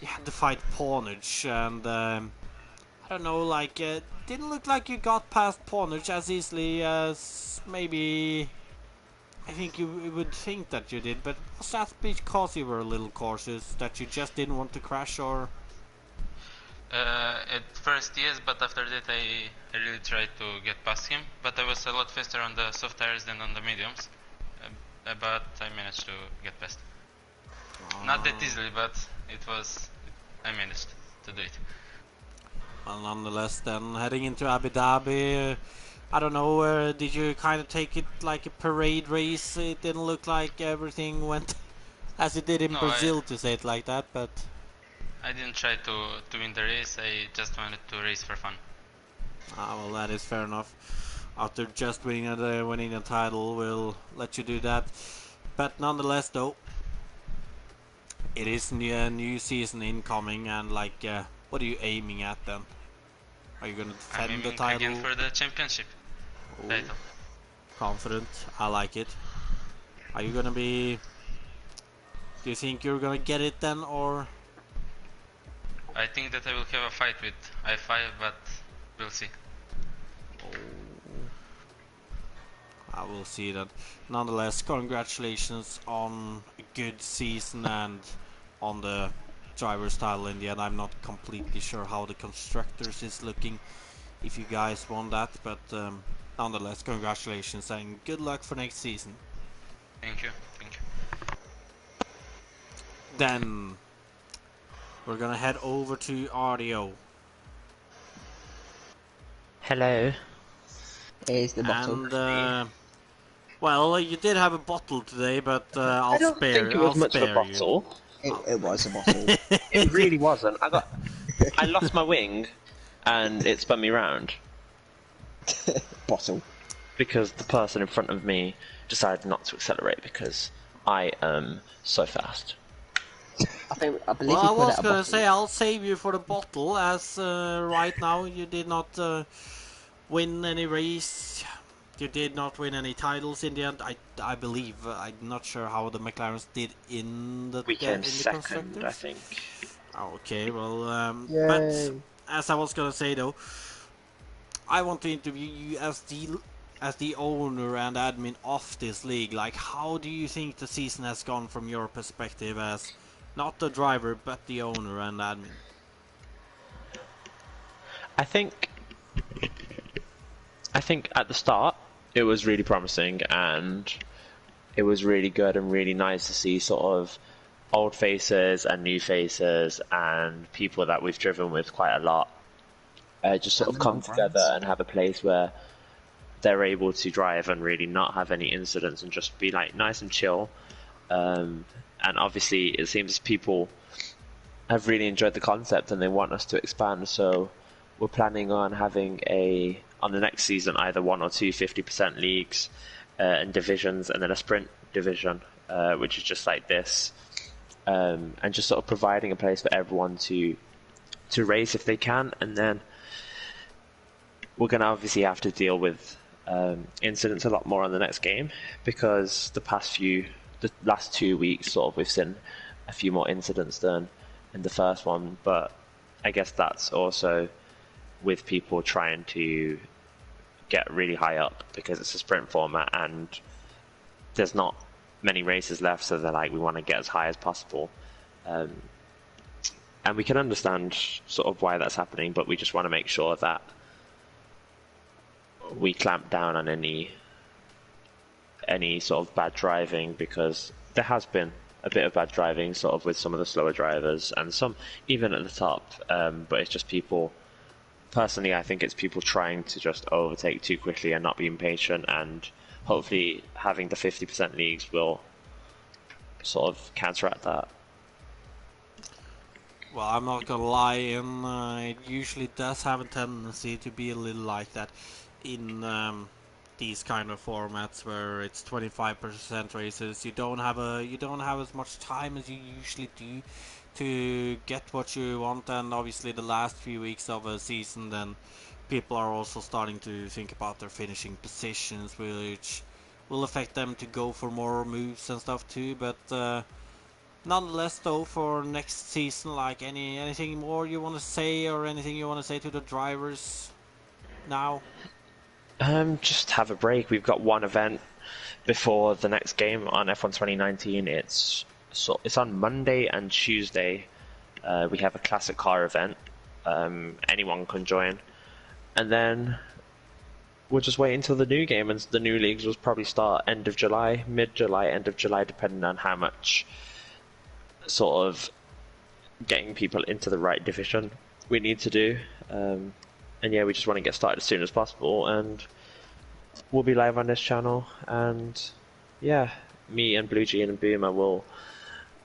you had to fight Pawnage, and I don't know, like didn't look like you got past Pawnage as easily as maybe I think you would think that you did. But was that because you were a little cautious, that you just didn't want to crash, or? At first, yes, but after that I really tried to get past him. But I was a lot faster on the soft tires than on the mediums. But I managed to get past. Not that easily, but I managed to do it. Well, nonetheless, then heading into Abu Dhabi, I don't know, did you kind of take it like a parade race? It didn't look like everything went as it did in No, Brazil, to say it like that, but I didn't try to win the race. I just wanted to race for fun. well, that is fair enough. After just winning the title, we'll let you do that. But nonetheless, though, it is a new season incoming, and like, what are you aiming at then? Are you gonna I'm defend the aiming title? again for the championship title. Confident, I like it. Are you gonna be? Do you think you're gonna get it then, or? I think that I will have a fight with I5, but we'll see. I will see that. Nonetheless, congratulations on a good season and on the driver's title in the end. I'm not completely sure how the constructors is looking, if you guys won that, but nonetheless, congratulations and good luck for next season. Thank you. Thank you. Then we're gonna head over to audio. Hello. Here's the bottle. And well, you did have a bottle today, but I don't think it was much of a bottle. It was a bottle. It really wasn't. I lost my wing, and it spun me round Bottle. because the person in front of me decided not to accelerate because I am so fast. I believe Well, I you put was out a gonna bottle. say I'll save you for the bottle, as right now you did not win any race. You did not win any titles in the end. I believe. I'm not sure how the McLarens did in the We came in the second, constructors. I think. Okay, well, Yay. but as I was gonna say though, I want to interview you as the owner and admin of this league. Like, how do you think the season has gone from your perspective as not the driver but the owner and admin? I think at the start it was really promising and it was really good and really nice to see sort of old faces and new faces and people that we've driven with quite a lot just sort of come together and have a place where they're able to drive and really not have any incidents and just be like nice and chill. And obviously it seems people have really enjoyed the concept and they want us to expand, so we're planning on having on the next season either 1 or 2 50% leagues and divisions, and then a sprint division which is just like this, and just sort of providing a place for everyone to race if they can. And then we're going to obviously have to deal with incidents a lot more on the next game, because the last 2 weeks sort of we've seen a few more incidents than in the first one, but I guess that's also with people trying to get really high up because it's a sprint format and there's not many races left, so they're like, we want to get as high as possible, and we can understand sort of why that's happening, but we just want to make sure that we clamp down on any sort of bad driving, because there has been a bit of bad driving sort of with some of the slower drivers and some even at the top, but it's just people. Personally, I think it's people trying to just overtake too quickly and not being patient, and hopefully having the 50% leagues will sort of counteract that. Well, I'm not gonna lie, and it usually does have a tendency to be a little like that in these kind of formats where it's 25% races. You don't have as much time as you usually do to get what you want, and obviously the last few weeks of a season, then people are also starting to think about their finishing positions, which will affect them to go for more moves and stuff too. But nonetheless, though, for next season, like anything more you want to say, or anything you want to say to the drivers now? Just have a break. We've got one event before the next game on F1 2019. It's on Monday and Tuesday. We have a classic car event. Anyone can join, and then we'll just wait until the new game, and the new leagues will probably start end of July, mid-July, end of July, depending on how much sort of getting people into the right division we need to do. And yeah, we just want to get started as soon as possible, and we'll be live on this channel, and yeah, me and Blue G and Boomer will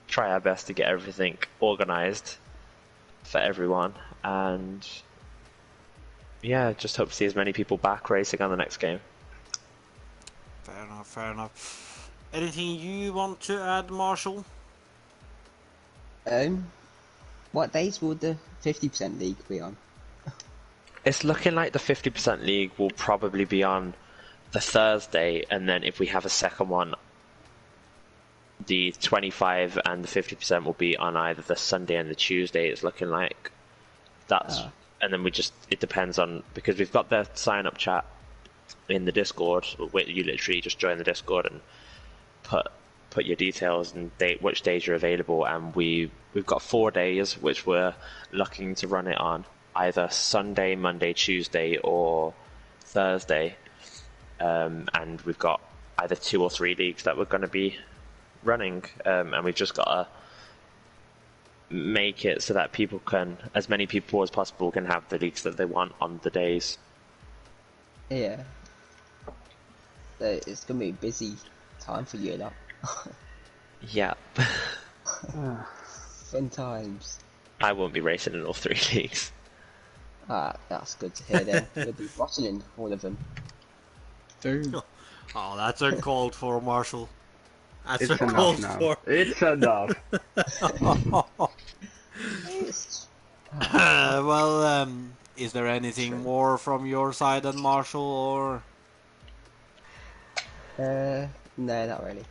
try our best to get everything organised for everyone, and yeah, just hope to see as many people back racing on the next game. Fair enough. Anything you want to add, Marshall? What days will the 50% league be on? It's looking like the 50% league will probably be on the Thursday, and then if we have a second one, the 25 and the 50% will be on either the Sunday and the Tuesday. It's looking like that's, and then it depends on, because we've got the sign up chat in the Discord. You literally just join the Discord and put your details and which days you're available, and we've got 4 days which we're looking to run it on either Sunday, Monday, Tuesday, or Thursday, and we've got either 2 or 3 leagues that we're going to be running, and we've just got to make it so that people can, as many people as possible, can have the leagues that they want on the days. Yeah. So it's gonna be a busy time for you lot. Yeah. Fun times. I won't be racing in all 3 leagues. Ah, that's good to hear then. You'll be bottling all of them. Dude. Oh, that's uncalled for, Marshall. That's It's uncalled enough now. for. It's enough. It's... Well, is there anything more from your side than Marshall, or? No, not really.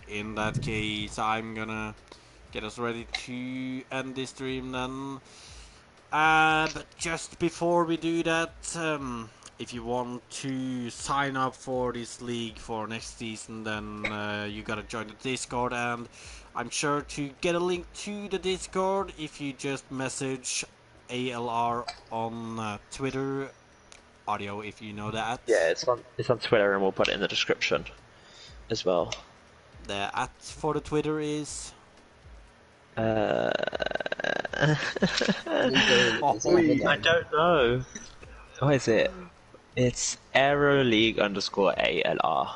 In that case, I'm gonna get us ready to end this stream then. But just before we do that, if you want to sign up for this league for next season, then you gotta join the Discord, and I'm sure to get a link to the Discord if you just message ALR on Twitter. Audio, if you know that. Yeah, it's on Twitter, and we'll put it in the description as well. The @ for the Twitter is. I I don't know. What is it? It's AeroLeague_ALR.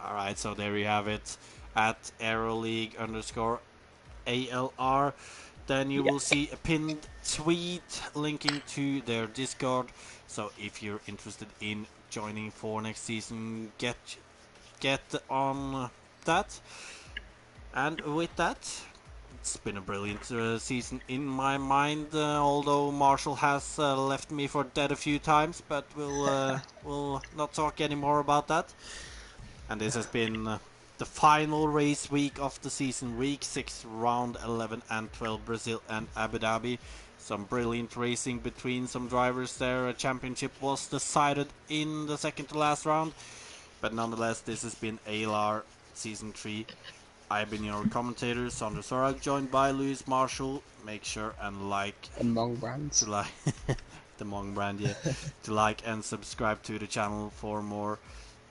Alright, so there you have it. At AeroLeague_ALR. Then you will see a pinned tweet linking to their Discord. So if you're interested in joining for next season, get on that. And with that, it's been a brilliant season in my mind. Although Marshall has left me for dead a few times, but we'll not talk anymore about that. And this has been the final race week of the season, week 6, round 11 and 12, Brazil and Abu Dhabi. Some brilliant racing between some drivers there. A championship was decided in the second to last round. But nonetheless, this has been ALR Season 3. I've been your commentator, Sander Sorag, joined by Lewis Marshall. Make sure and like... Among brands. To like... the Mong brand, yeah. To like and subscribe to the channel for more.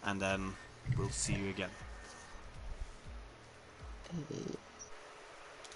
And then we'll see you again.